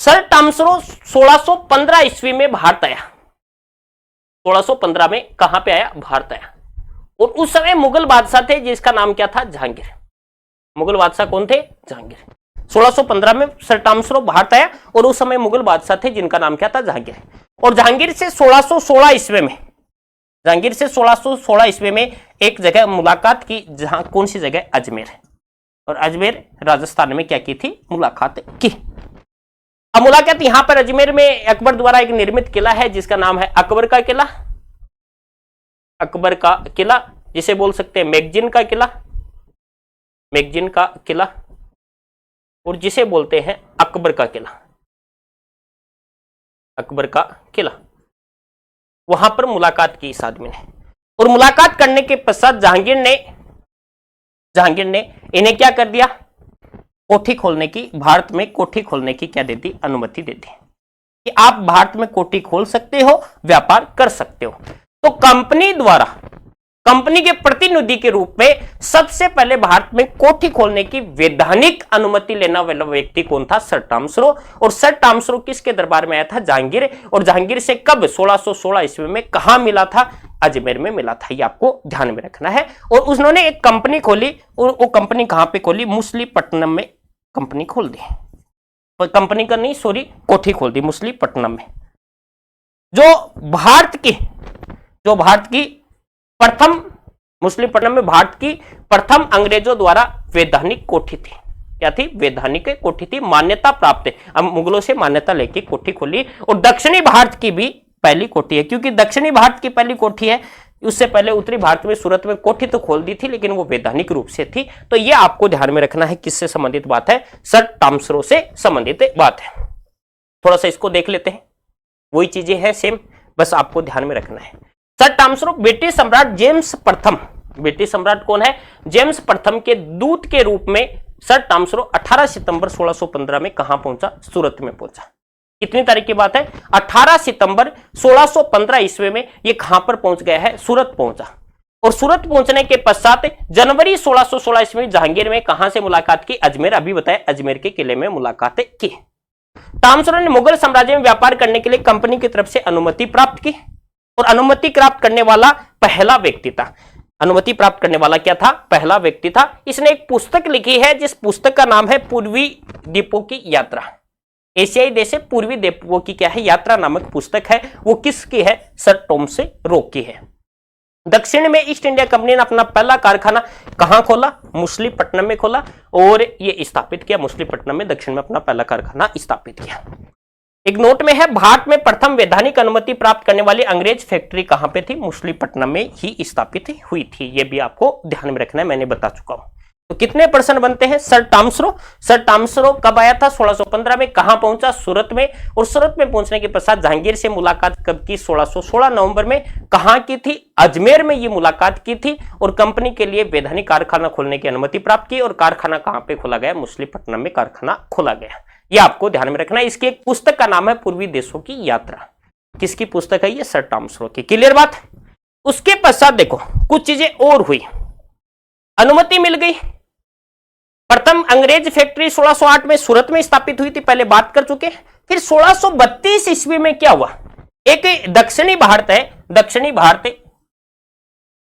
सर टॉम्सरो 1615 ईस्वी में भारत आया। 1615 में कहां पे आया? भारत आया। और उस समय मुगल बादशाह थे जिसका नाम क्या था? जहांगीर। मुगल बादशाह कौन थे? जहांगीर। 1615 में सर टॉम्सरो भारत आया और उस समय मुगल बादशाह थे जिनका नाम क्या था? जहांगीर। और जहांगीर से 1616 ईस्वी में, जहांगीर से 1616 ईस्वी में एक जगह मुलाकात की, जहां कौन सी जगह? अजमेर। और अजमेर राजस्थान में क्या की थी? मुलाकात की। अब मुलाकात यहां पर अजमेर में अकबर द्वारा एक निर्मित किला है जिसका नाम है अकबर का किला। अकबर का किला, जिसे बोल सकते हैं मैगजीन का किला, मैगजीन का किला, और जिसे बोलते हैं अकबर का किला, अकबर का किला। वहां पर मुलाकात की इस आदमी ने। और मुलाकात करने के पश्चात जहांगीर ने इन्हें क्या कर दिया? कोठी खोलने की, भारत में कोठी खोलने की क्या दे दी? अनुमति दे दी कि आप भारत में कोठी खोल सकते हो, व्यापार कर सकते हो। तो कंपनी द्वारा, कंपनी के प्रतिनिधि के रूप में सबसे पहले भारत में कोठी खोलने की वैधानिक अनुमति लेना वाला व्यक्ति कौन था? सर टॉम्सरो। और सर टॉम्सरो किसके दरबार में आया था? जहांगीर। और जहांगीर से कब? 1616 ईस्वी में। कहां मिला था? अजमेर में मिला था। ये आपको ध्यान में रखना है। और उन्होंने एक कंपनी खोली, और वो कंपनी कहां पे खोली? मुसलीपट्टनम में कंपनी खोल दी। कंपनी का नहीं, सॉरी, कोठी खोल दी मुसलीपट्टनम में। जो भारत की प्रथम, मुसलीपट्टनम में भारत की प्रथम अंग्रेजों द्वारा वैधानिक कोठी थी। क्या थी? वैधानिक कोठी थी, मान्यता प्राप्त है। अब मुगलों से मान्यता लेके कोठी खोली। और दक्षिणी भारत की भी पहली कोठी है, क्योंकि दक्षिणी भारत की पहली कोठी है। उससे पहले उत्तरी भारत में सूरत में कोठी तो खोल दी थी, लेकिन वो वैधानिक रूप से थी। तो ये आपको ध्यान में रखना है। किससे संबंधित बात है? सर टॉम्सरो से संबंधित बात है। थोड़ा सा इसको देख लेते हैं। वही चीजें हैं सेम, बस आपको ध्यान में रखना है। सर टॉम्सरो ब्रिटिश सम्राट जेम्स प्रथम, ब्रिटिश सम्राट कौन है? जेम्स प्रथम के दूत के रूप में सर टॉम्सरो 18 सितंबर 1615 में कहां पहुंचा? सूरत में पहुंचा। कितनी तारीख की बात है? 18 सितंबर 1615 ईस्वी में ये कहां पर पहुंच गया है? सूरत पहुंचा। और सूरत पहुंचने के पश्चात जनवरी 1616 ईस्वी में जहांगीर में कहां से मुलाकात की? अजमेर। अभी बताया, अजमेर के किले में मुलाकात की। टॉम्सरो ने मुगल साम्राज्य में व्यापार करने के लिए कंपनी की तरफ से अनुमति प्राप्त की। और अनुमति प्राप्त करने वाला पहला व्यक्ति था। अनुमति प्राप्त करने वाला क्या था? पहला व्यक्ति था। इसने एक पुस्तक लिखी है, जिस पुस्तक का नाम है पूर्वी द्वीपों की यात्रा। एशियाई देश से पूर्वी द्वीपों की क्या है? यात्रा नामक पुस्तक है। वो किसकी है? सर टॉम्सरो की है। दक्षिण में ईस्ट इंडिया कंपनी ने अपना पहला कारखाना कहां खोला? मुसलीपट्टनम में खोला। और ये स्थापित किया मुसलीपट्टनम में, दक्षिण में अपना पहला कारखाना स्थापित किया। एक नोट में है, भारत में प्रथम वैधानिक अनुमति प्राप्त करने वाली अंग्रेज फैक्ट्री कहां पे थी? मुसलीपट्टनम में ही स्थापित हुई थी। यह भी आपको ध्यान में रखना है, मैंने बता चुका हूं। तो कितने प्रश्न बनते हैं? सर टॉम्सरो। सर टॉम्सरो कब आया था? 1615 में। कहां पहुंचा? सूरत में। और सूरत में पहुंचने के पश्चात जहांगीर से मुलाकात कब की? 1616 नवंबर में। कहां की थी? अजमेर में ये मुलाकात की थी। और कंपनी के लिए वैधानिक कारखाना खोलने की अनुमति प्राप्त की। और कारखाना कहां पे खोला गया? मुसलीपट्टनम में कारखाना खोला गया। यह आपको ध्यान में रखना है। इसकी एक पुस्तक का नाम है पूर्वी देशों की यात्रा। किसकी पुस्तक है? ये सर टॉम्सरो की। क्लियर बात? उसके पश्चात देखो कुछ चीजें और हुई। अनुमति मिल गई, प्रथम अंग्रेज फैक्ट्री 1608 में सूरत में स्थापित हुई थी, पहले बात कर चुके। फिर 1632 ईस्वी में क्या हुआ, एक दक्षिणी भारत है, दक्षिणी भारत,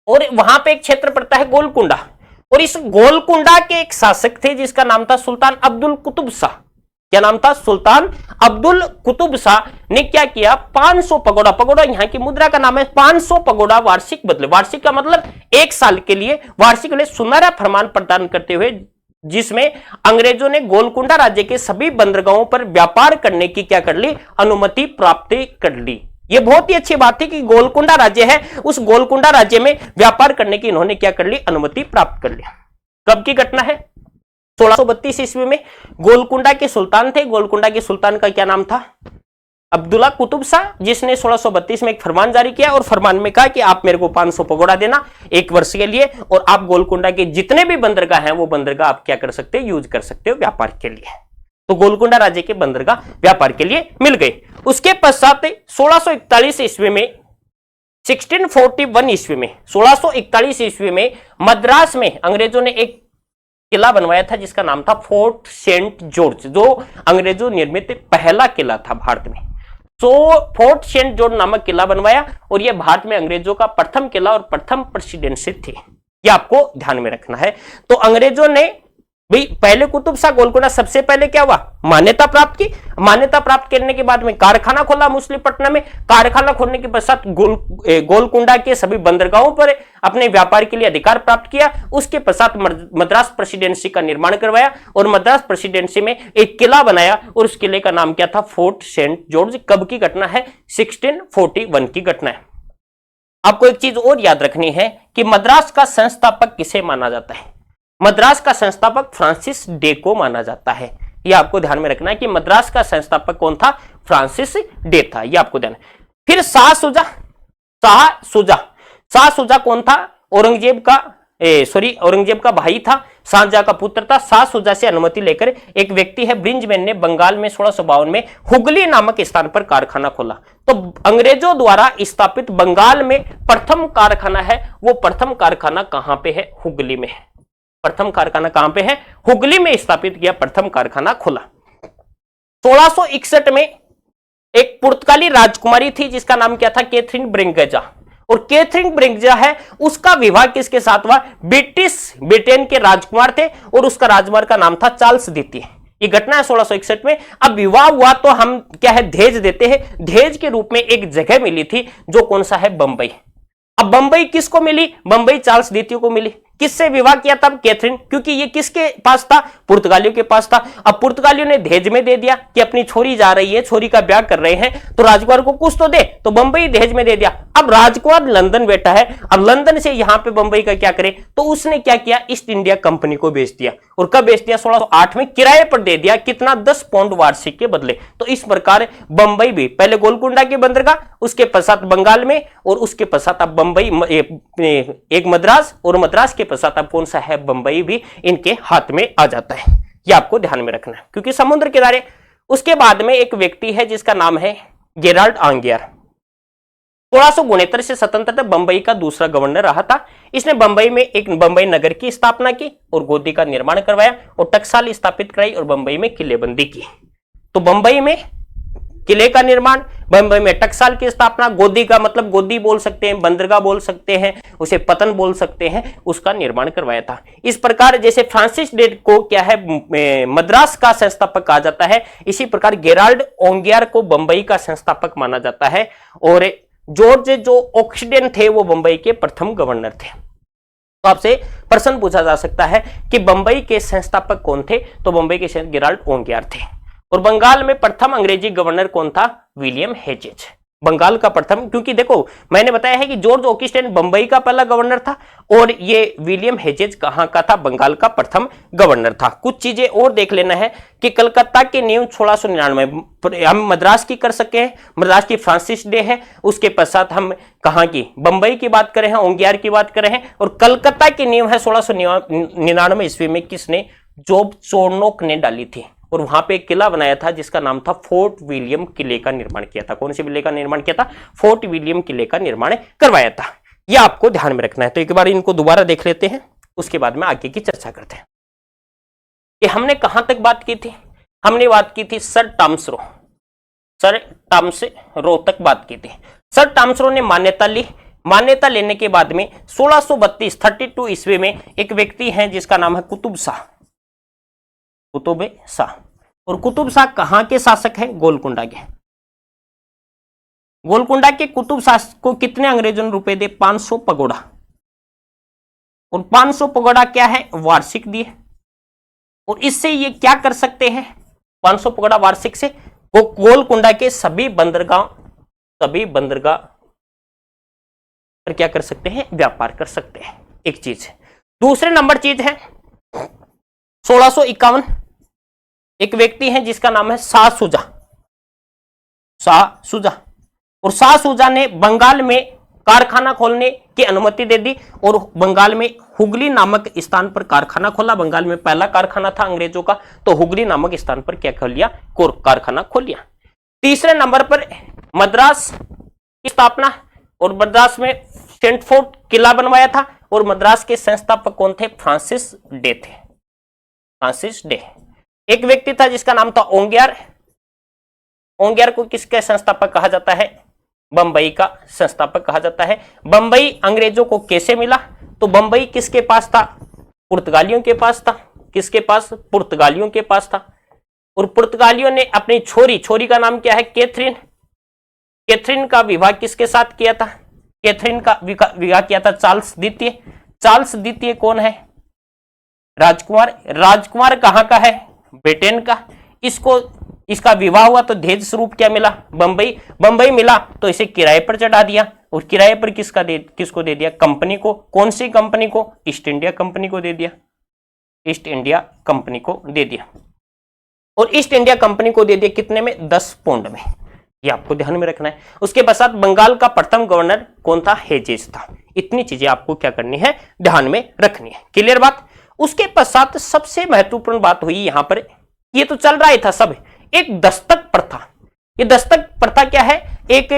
और वहां पे एक क्षेत्र पड़ता है गोलकुंडा, और इस गोलकुंडा के एक शासक थे जिसका नाम था सुल्तान अब्दुल कुतुब शाह। क्या नाम था? सुल्तान अब्दुल कुतुब शाह ने क्या किया, 500 पगोड़ा, पगोड़ा यहाँ की मुद्रा का नाम है, 500 पगोड़ा वार्षिक बदले, वार्षिक का मतलब एक साल के लिए, वार्षिक के लिए सुनहरा फरमान प्रदान करते हुए, जिसमें अंग्रेजों ने गोलकुंडा राज्य के सभी बंदरगाहों पर व्यापार करने की क्या कर ली, अनुमति प्राप्त कर ली। यह बहुत ही अच्छी बात थी कि गोलकुंडा राज्य है, उस गोलकुंडा राज्य में व्यापार करने की इन्होंने क्या कर ली, अनुमति प्राप्त कर ली। कब की घटना है? 1632 ईस्वी में। गोलकुंडा के सुल्तान थे, गोलकुंडा के सुल्तान का क्या नाम था? अब्दुल्ला कुतुब शाह, जिसने 1632 में एक फरमान जारी किया और फरमान में कहा कि आप मेरे को 500 पगोड़ा देना एक वर्ष के लिए, और आप गोलकुंडा के जितने भी बंदरगाह हैं वो बंदरगाह आप क्या कर सकते हो, यूज कर सकते हो व्यापार के लिए। तो गोलकुंडा राज्य के बंदरगाह व्यापार के लिए मिल गए। उसके पश्चात 1641 ईस्वी में, 1641 ईस्वी में, 1641 ईस्वी में मद्रास में अंग्रेजों ने एक किला बनवाया था जिसका नाम था फोर्ट सेंट जॉर्ज, जो अंग्रेजों निर्मित पहला किला था भारत में। तो फोर्ट सेंट जॉर्ज नामक किला बनवाया, और यह भारत में अंग्रेजों का प्रथम किला और प्रथम प्रेसिडेंसी थी। यह आपको ध्यान में रखना है। तो अंग्रेजों ने भाई पहले कुतुब शाह गोलकुंडा सबसे पहले क्या हुआ, मान्यता प्राप्त की। मान्यता प्राप्त करने के बाद में कारखाना खोला मुसलीपट्टनम में। कारखाना खोलने के पश्चात गोलकुंडा के सभी बंदरगाहों पर अपने व्यापार के लिए अधिकार प्राप्त किया। उसके पश्चात मद्रास प्रेसिडेंसी का निर्माण करवाया, और मद्रास प्रेसिडेंसी में एक किला बनाया, और उस किले का नाम क्या था, फोर्ट सेंट जॉर्ज। कब की घटना है? 1641 की घटना है। आपको एक चीज और याद रखनी है कि मद्रास का संस्थापक किसे माना जाता है? मद्रास का संस्थापक फ्रांसिस डे को माना जाता है। यह आपको ध्यान में रखना है कि मद्रास का संस्थापक कौन था, फ्रांसिस डे था। यह आपको ध्यान। फिर शाह शुजा कौन था? औरंगजेब का भाई था, शाहजहां का पुत्र था। शाह शुजा से अनुमति लेकर एक व्यक्ति है ब्रिंजमैन ने बंगाल में 1652 में हुगली नामक स्थान पर कारखाना खोला। तो अंग्रेजों द्वारा स्थापित बंगाल में प्रथम कारखाना है, वो प्रथम कारखाना कहां पे है? हुगली में है। प्रथम कारखाना कहां पे है? हुगली में स्थापित किया, प्रथम कारखाना खोला। 1661 में एक पुर्तगाली राजकुमारी थी जिसका नाम क्या था, कैथरीन ब्रिंगजा। और कैथरीन ब्रिंगजा है, उसका विवाह किसके साथ हुआ? ब्रिटेन के राजकुमार थे, और उसका राजकुमार का नाम था चार्ल्स द्वितीय। ये घटना है 1661 में। अब विवाह हुआ तो हम क्या है, दहेज देते हैं। दहेज के रूप में एक जगह मिली थी, जो कौन सा है? बंबई। अब बंबई किसको मिली? बंबई चार्ल्स द्वितीय को मिली। किससे विवाह किया था? कैथरीन, क्योंकि ये किसके पास था? पुर्तगालियों के पास था। अब पुर्तगालियों ने दहेज में दे दिया कि अपनी छोरी जा रही है, छोरी का ब्याह कर रहे हैं, तो राजकुमार को कुछ तो दे, तो बंबई दहेज में दे दिया। अब राजकुमार लंदन बैठा है, अब लंदन से यहां पे बंबई का क्या करे, तो उसने क्या किया, ईस्ट इंडिया कंपनी को बेच दिया। और कब बेच दिया? 1608 में किराए पर दे दिया। कितना? 10 पाउंड वार्षिक के बदले। तो इस प्रकार बंबई भी पहले गोलकुंडा के बंदरगाह, उसके पश्चात बंगाल में, और उसके पश्चात अब बंबई एक मद्रास, और मद्रास के पश्चात अब कौन सा है? बंबई भी इनके हाथ में आ जाता है। यह आपको ध्यान में रखना है, क्योंकि समुद्र किनारे। उसके बाद में एक व्यक्ति है जिसका नाम है गेराल्ड आंगियर। 1669 से स्वतंत्र तक बंबई का दूसरा गवर्नर रहा था। इसने बंबई में एक बंबई नगर की स्थापना की और गोदी का निर्माण करवाया और टकसाल स्थापित कराई और बंबई में किलेबंदी की। तो बंबई में किले का निर्माण, बंबई में टकसाल की स्थापना, गोदी का मतलब गोदी बोल सकते हैं, बंदरगाह बोल सकते हैं, उसे पतन बोल सकते हैं, उसका निर्माण करवाया था। इस प्रकार जैसे फ्रांसिस डे को क्या है मद्रास का संस्थापक कहा जाता है, इसी प्रकार गेराल्ड ओंगियर को बंबई का संस्थापक माना जाता है। और जॉर्ज जो ऑक्सीडेन थे वो बंबई के प्रथम गवर्नर थे। तो आपसे प्रश्न पूछा जा सकता है कि बंबई के संस्थापक कौन थे, तो बंबई के गेराल्ड ओंगियर थे। और बंगाल में प्रथम अंग्रेजी गवर्नर कौन था? विलियम हेजेज, बंगाल का प्रथम। क्योंकि देखो मैंने बताया है कि जॉर्ज ऑक्सीडेन बंबई का पहला गवर्नर था और ये विलियम हेजेज कहां का था? बंगाल का प्रथम गवर्नर था। कुछ चीजें और देख लेना है कि कलकत्ता की नींव 1699 हम मद्रास की कर सके हैं, मद्रास की फ्रांसिस डे है। उसके पश्चात हम कहां की? बंबई की बात करें हैं, ओंगियर की बात करें हैं। और कलकत्ता की नींव है 1699 ईस्वी में किसने? जॉब चोर्नोक ने डाली थी। और वहां पे एक किला बनाया था जिसका नाम था फोर्ट विलियम। किले का निर्माण किया था। कौन से किले का निर्माण किया था? फोर्ट विलियम किले का निर्माण करवाया था। यह आपको ध्यान में रखना है। तो एक बार इनको दोबारा देख लेते हैं, उसके बाद में आगे की चर्चा करते हैं। कि हमने कहां तक बात की थी? हमने बात की थी सर टॉमस रो तक बात की थी। सर टॉमस रो ने मान्यता ली। मान्यता लेने के बाद में 1632 ईस्वी में एक व्यक्ति है जिसका नाम है कुतुब शाह। और कुतुब शाह कहां के शासक हैं? गोलकुंडा के। गोलकुंडा के कुतुब शाह को कितने अंग्रेजों ने रुपए दिए? 500 पगोड़ा। और 500 पगोड़ा क्या है? वार्षिक दिए। और इससे ये क्या कर सकते हैं? 500 पगोड़ा वार्षिक से वो गोलकुंडा के सभी बंदरगाह पर क्या कर सकते हैं? व्यापार कर सकते हैं। एक चीज है। दूसरे नंबर चीज है 1651 एक व्यक्ति है जिसका नाम है शाह शुजा। और शाह शुजा ने बंगाल में कारखाना खोलने की अनुमति दे दी और बंगाल में हुगली नामक स्थान पर कारखाना खोला। बंगाल में पहला कारखाना था अंग्रेजों का, तो हुगली नामक स्थान पर क्या खोल लिया? कारखाना खोल लिया। तीसरे नंबर पर मद्रास की स्थापना, और मद्रास में सेंट फोर्ट किला बनवाया था। और मद्रास के संस्थापक कौन थे? Francis day. एक व्यक्ति था जिसका नाम था ओंगियार को किसके संस्थापक कहा जाता है? बंबई का संस्थापक कहा जाता है। बंबई अंग्रेजों को कैसे मिला? तो बंबई किसके पास था? पुर्तगालियों के पास था। किसके पास? पुर्तगालियों के पास था। और पुर्तगालियों ने अपनी छोरी का नाम क्या है? कैथरीन का विवाह किसके साथ किया था? कैथरीन का विवाह किया था चार्ल्स द्वितीय कौन है? राजकुमार कहां का है? ब्रिटेन का। इसका विवाह हुआ तो दहेज स्वरूप क्या मिला? बंबई मिला, तो इसे किराए पर चढ़ा दिया। और किराए पर किसको दे दिया? कंपनी को। कौन सी कंपनी को? ईस्ट इंडिया कंपनी को दे दिया। और ईस्ट इंडिया कंपनी को दे दिया कितने में? 10 पाउंड में। ये आपको ध्यान में रखना है। उसके पश्चात बंगाल का प्रथम गवर्नर कौन था? हेजेस था। इतनी चीजें आपको क्या करनी है? ध्यान में रखनी है। क्लियर बात? उसके पश्चात सबसे महत्वपूर्ण बात हुई यहां पर, ये तो चल रहा था सब, एक दस्तक प्रथा। ये दस्तक प्रथा क्या है? एक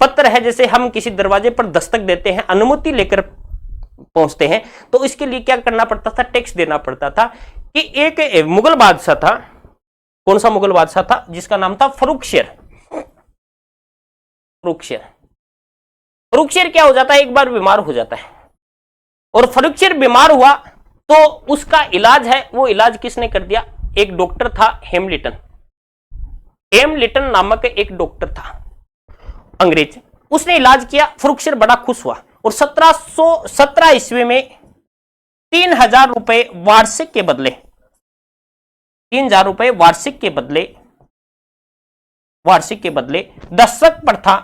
पत्र है, जैसे हम किसी दरवाजे पर दस्तक देते हैं, अनुमति लेकर पहुंचते हैं, तो इसके लिए क्या करना पड़ता था? टैक्स देना पड़ता था। कि एक मुगल बादशाह था। कौन सा मुगल बादशाह था? जिसका नाम था फर्रुखशेर। फर्रुखशेर क्या हो जाता है? एक बार बीमार हो जाता है। और फर्रुखशेर बीमार हुआ तो उसका इलाज है, वो इलाज किसने कर दिया? एक डॉक्टर था हेमलिटन नामक एक डॉक्टर था अंग्रेज, उसने इलाज किया। फर्रुखशेर बड़ा खुश हुआ और 1717 ईस्वी में 3000 रुपए वार्षिक के बदले 3000 रुपए वार्षिक के बदले दस्तक प्रथा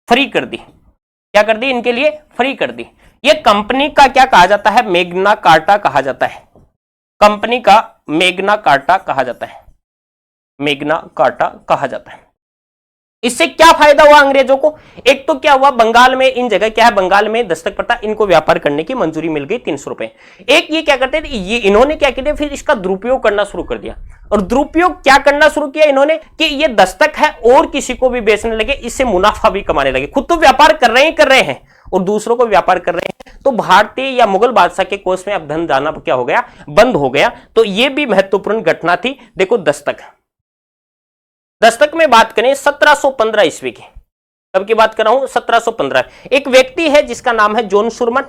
फ्री कर दी। क्या कर दी? इनके लिए फ्री कर दी। ये कंपनी का क्या कहा जाता है? मैग्ना कार्टा कहा जाता है। कंपनी का मैग्ना कार्टा कहा जाता है। इससे क्या फायदा हुआ अंग्रेजों को? एक तो क्या हुआ, बंगाल में इन जगह क्या है, बंगाल में दस्तक प्रथा, इनको व्यापार करने की मंजूरी मिल गई 300 रुपए। एक ये क्या करते थे, ये इन्होंने क्या किया, फिर इसका दुरुपयोग करना शुरू कर दिया। और दुरुपयोग क्या करना शुरू किया इन्होंने कि ये दस्तक है और किसी को भी बेचने लगे, इससे मुनाफा भी कमाने लगे। खुद तो व्यापार कर रहे हैं और दूसरों को व्यापार कर रहे हैं। तो भारतीय या मुगल बादशाह के कोष में अब धन जाना क्या हो गया, बंद हो गया। तो यह भी महत्वपूर्ण घटना थी। देखो दस्तक में बात करें 1715 ईस्वी की, कब की बात कर रहा हूं, 1715। एक व्यक्ति है जिसका नाम है जॉन सुरमन,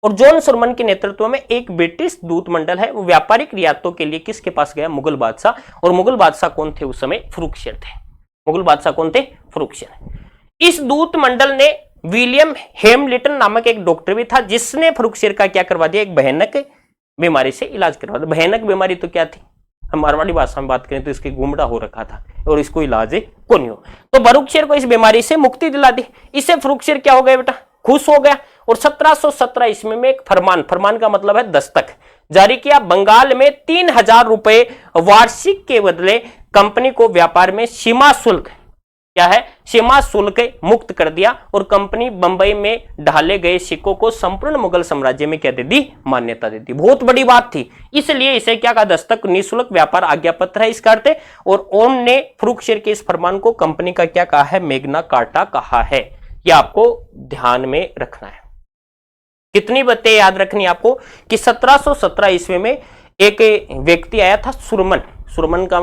और जॉन सुरमन के नेतृत्व में एक ब्रिटिश दूत मंडल है, वो व्यापारिक रियायतों के लिए किसके पास गया, मुगल बादशाह। और मुगल बादशाह कौन थे उस समय, फर्रुखशेर थे। मुगल बादशाह कौन थे, फर्रुखशेर। इस दूत मंडल ने विलियम हेमलिटन नामक एक डॉक्टर भी था, जिसने फर्रुखशेर का क्या करवा दिया, एक भयानक बीमारी से इलाज करवा दिया। भयानक बीमारी तो क्या थी, हम मारवाड़ी भाषा में बात करें तो इसके गुमड़ा हो रखा था और इसको इलाज को नहीं हो। तो फर्रुखशेर को इस बीमारी से मुक्ति दिला दी। इससे फर्रुखशेर क्या हो गया बेटा, खुश हो गया। और 1717 ईस्वी में एक फरमान का मतलब है दस्तक, जारी किया। बंगाल में 3000 रुपए वार्षिक के बदले कंपनी को व्यापार में सीमा शुल्क, क्या है, सीमा शुल्क मुक्त कर दिया। और कंपनी बंबई में ढाले गए सिक्कों को संपूर्ण मुगल साम्राज्य में क्या दे दी, मान्यता दे दी। बहुत बड़ी बात थी, इसलिए इसे क्या कहा, दस्तक निःशुल्क व्यापार आज्ञा पत्र है इसका अर्थ। और ओन ने फर्रुखशेर के इस फरमान को कंपनी का क्या कहा है, मैग्ना कार्टा कहा है। यह आपको ध्यान में रखना है। कितनी बातें याद रखनी आपको कि 1717 ईस्वी में एक व्यक्ति आया था सुरमन का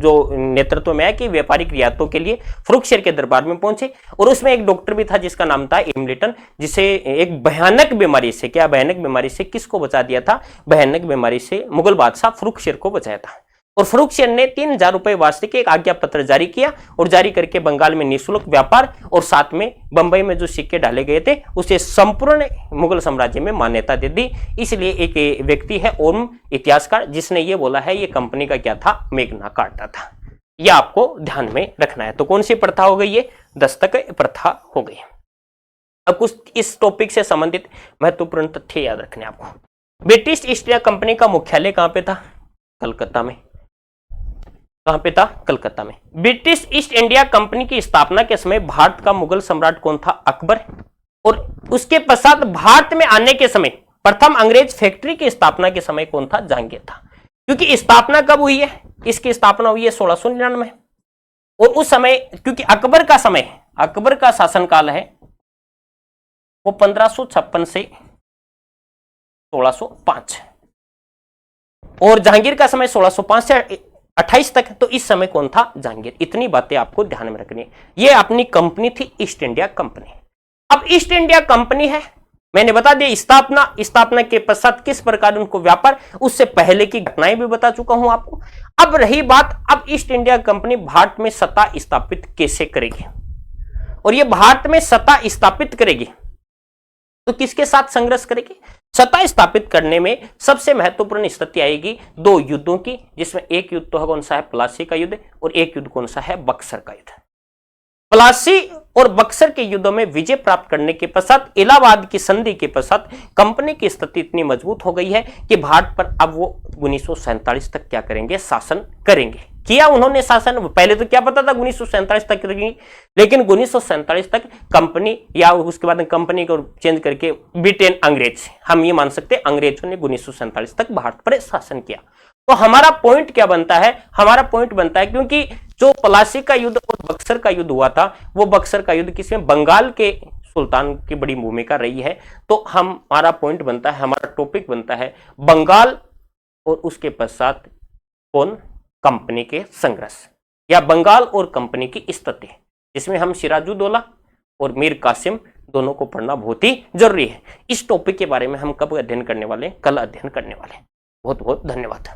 जो नेतृत्व में है कि व्यापारिक रियायतों के लिए फरुखशहर के दरबार में पहुंचे, और उसमें एक डॉक्टर भी था जिसका नाम था एम्बलेटन, जिसे एक भयानक बीमारी से, क्या भयानक बीमारी से, किसको बचा दिया था? भयानक बीमारी से मुगल बादशाह फरुखशहर को बचाया था। और फरुखशहर ने 3000 रुपए वार्षिक एक आज्ञा पत्र जारी किया और जारी करके बंगाल में निःशुल्क व्यापार और साथ में बंबई में जो सिक्के डाले गए थे उसे संपूर्ण मुगल साम्राज्य में मान्यता दे दी। इसलिए एक व्यक्ति है ओम इतिहासकार जिसने ये बोला है ये कंपनी का क्या था? मैग्ना कार्टा था। यह आपको ध्यान में रखना है। तो कौन सी प्रथा हो गई? ये दस्तक प्रथा हो गई। अब कुछ इस टॉपिक से संबंधित महत्वपूर्ण तथ्य याद रखने आपको। ब्रिटिश ईस्ट इंडिया कंपनी का मुख्यालय कहां पे था? कलकत्ता में। कहां पे था? कलकत्ता में। ब्रिटिश ईस्ट इंडिया कंपनी की स्थापना के समय भारत का मुगल सम्राट कौन था? अकबर। और उसके पश्चात भारत में आने के समय प्रथम अंग्रेज फैक्ट्री की स्थापना के समय कौन था? जहांगीर था। क्योंकि स्थापना कब हुई है? इसकी स्थापना हुई है 1699। और उस समय क्योंकि अकबर का शासनकाल है वो 1556 से 1605 और जहांगीर का समय 1605 से 28 तक। तो इस समय कौन था? जहांगीर। इतनी बातें आपको ध्यान में रखनी है। ये अपनी कंपनी थी ईस्ट इंडिया कंपनी। अब ईस्ट इंडिया कंपनी है, मैंने बता दिया स्थापना के पश्चात किस प्रकार उनको व्यापार, उससे पहले की घटनाएं भी बता चुका हूं आपको। अब रही बात, अब ईस्ट इंडिया कंपनी भारत में सत्ता स्थापित कैसे करेगी? और ये भारत में सत्ता स्थापित करेगी तो किसके साथ संघर्ष करेगी? सत्ता स्थापित करने में सबसे महत्वपूर्ण स्थिति आएगी दो युद्धों की, जिसमें एक युद्ध तो कौन सा है? प्लासी का युद्ध, और एक युद्ध कौन सा है? बक्सर का युद्ध। प्लासी और बक्सर के युद्धों में विजय प्राप्त करने के पश्चात इलाहाबाद की संधि के पश्चात कंपनी की स्थिति इतनी मजबूत हो गई है कि भारत पर अब वो 1947 तक क्या करेंगे? शासन करेंगे। किया उन्होंने शासन। पहले तो क्या पता था 1947 तक करेंगे, लेकिन 1947 तक कंपनी या उसके बाद कंपनी को चेंज करके ब्रिटेन, अंग्रेज, हम ये मान सकते हैं अंग्रेजों ने 1947 तक भारत पर शासन किया। तो हमारा पॉइंट क्या बनता है? हमारा पॉइंट बनता है क्योंकि जो प्लासी का युद्ध और बक्सर का युद्ध हुआ था, वो बक्सर का युद्ध किसमें? बंगाल के सुल्तान की बड़ी भूमिका रही है। तो हमारा पॉइंट बनता है, हमारा टॉपिक बनता है बंगाल और उसके पश्चात कौन? कंपनी के संघर्ष, या बंगाल और कंपनी की स्थिति, जिसमें हम सिराजुद्दौला और मीर कासिम दोनों को पढ़ना बहुत ही जरूरी है। इस टॉपिक के बारे में हम कब अध्ययन करने वाले? कल अध्ययन करने वाले। बहुत बहुत धन्यवाद।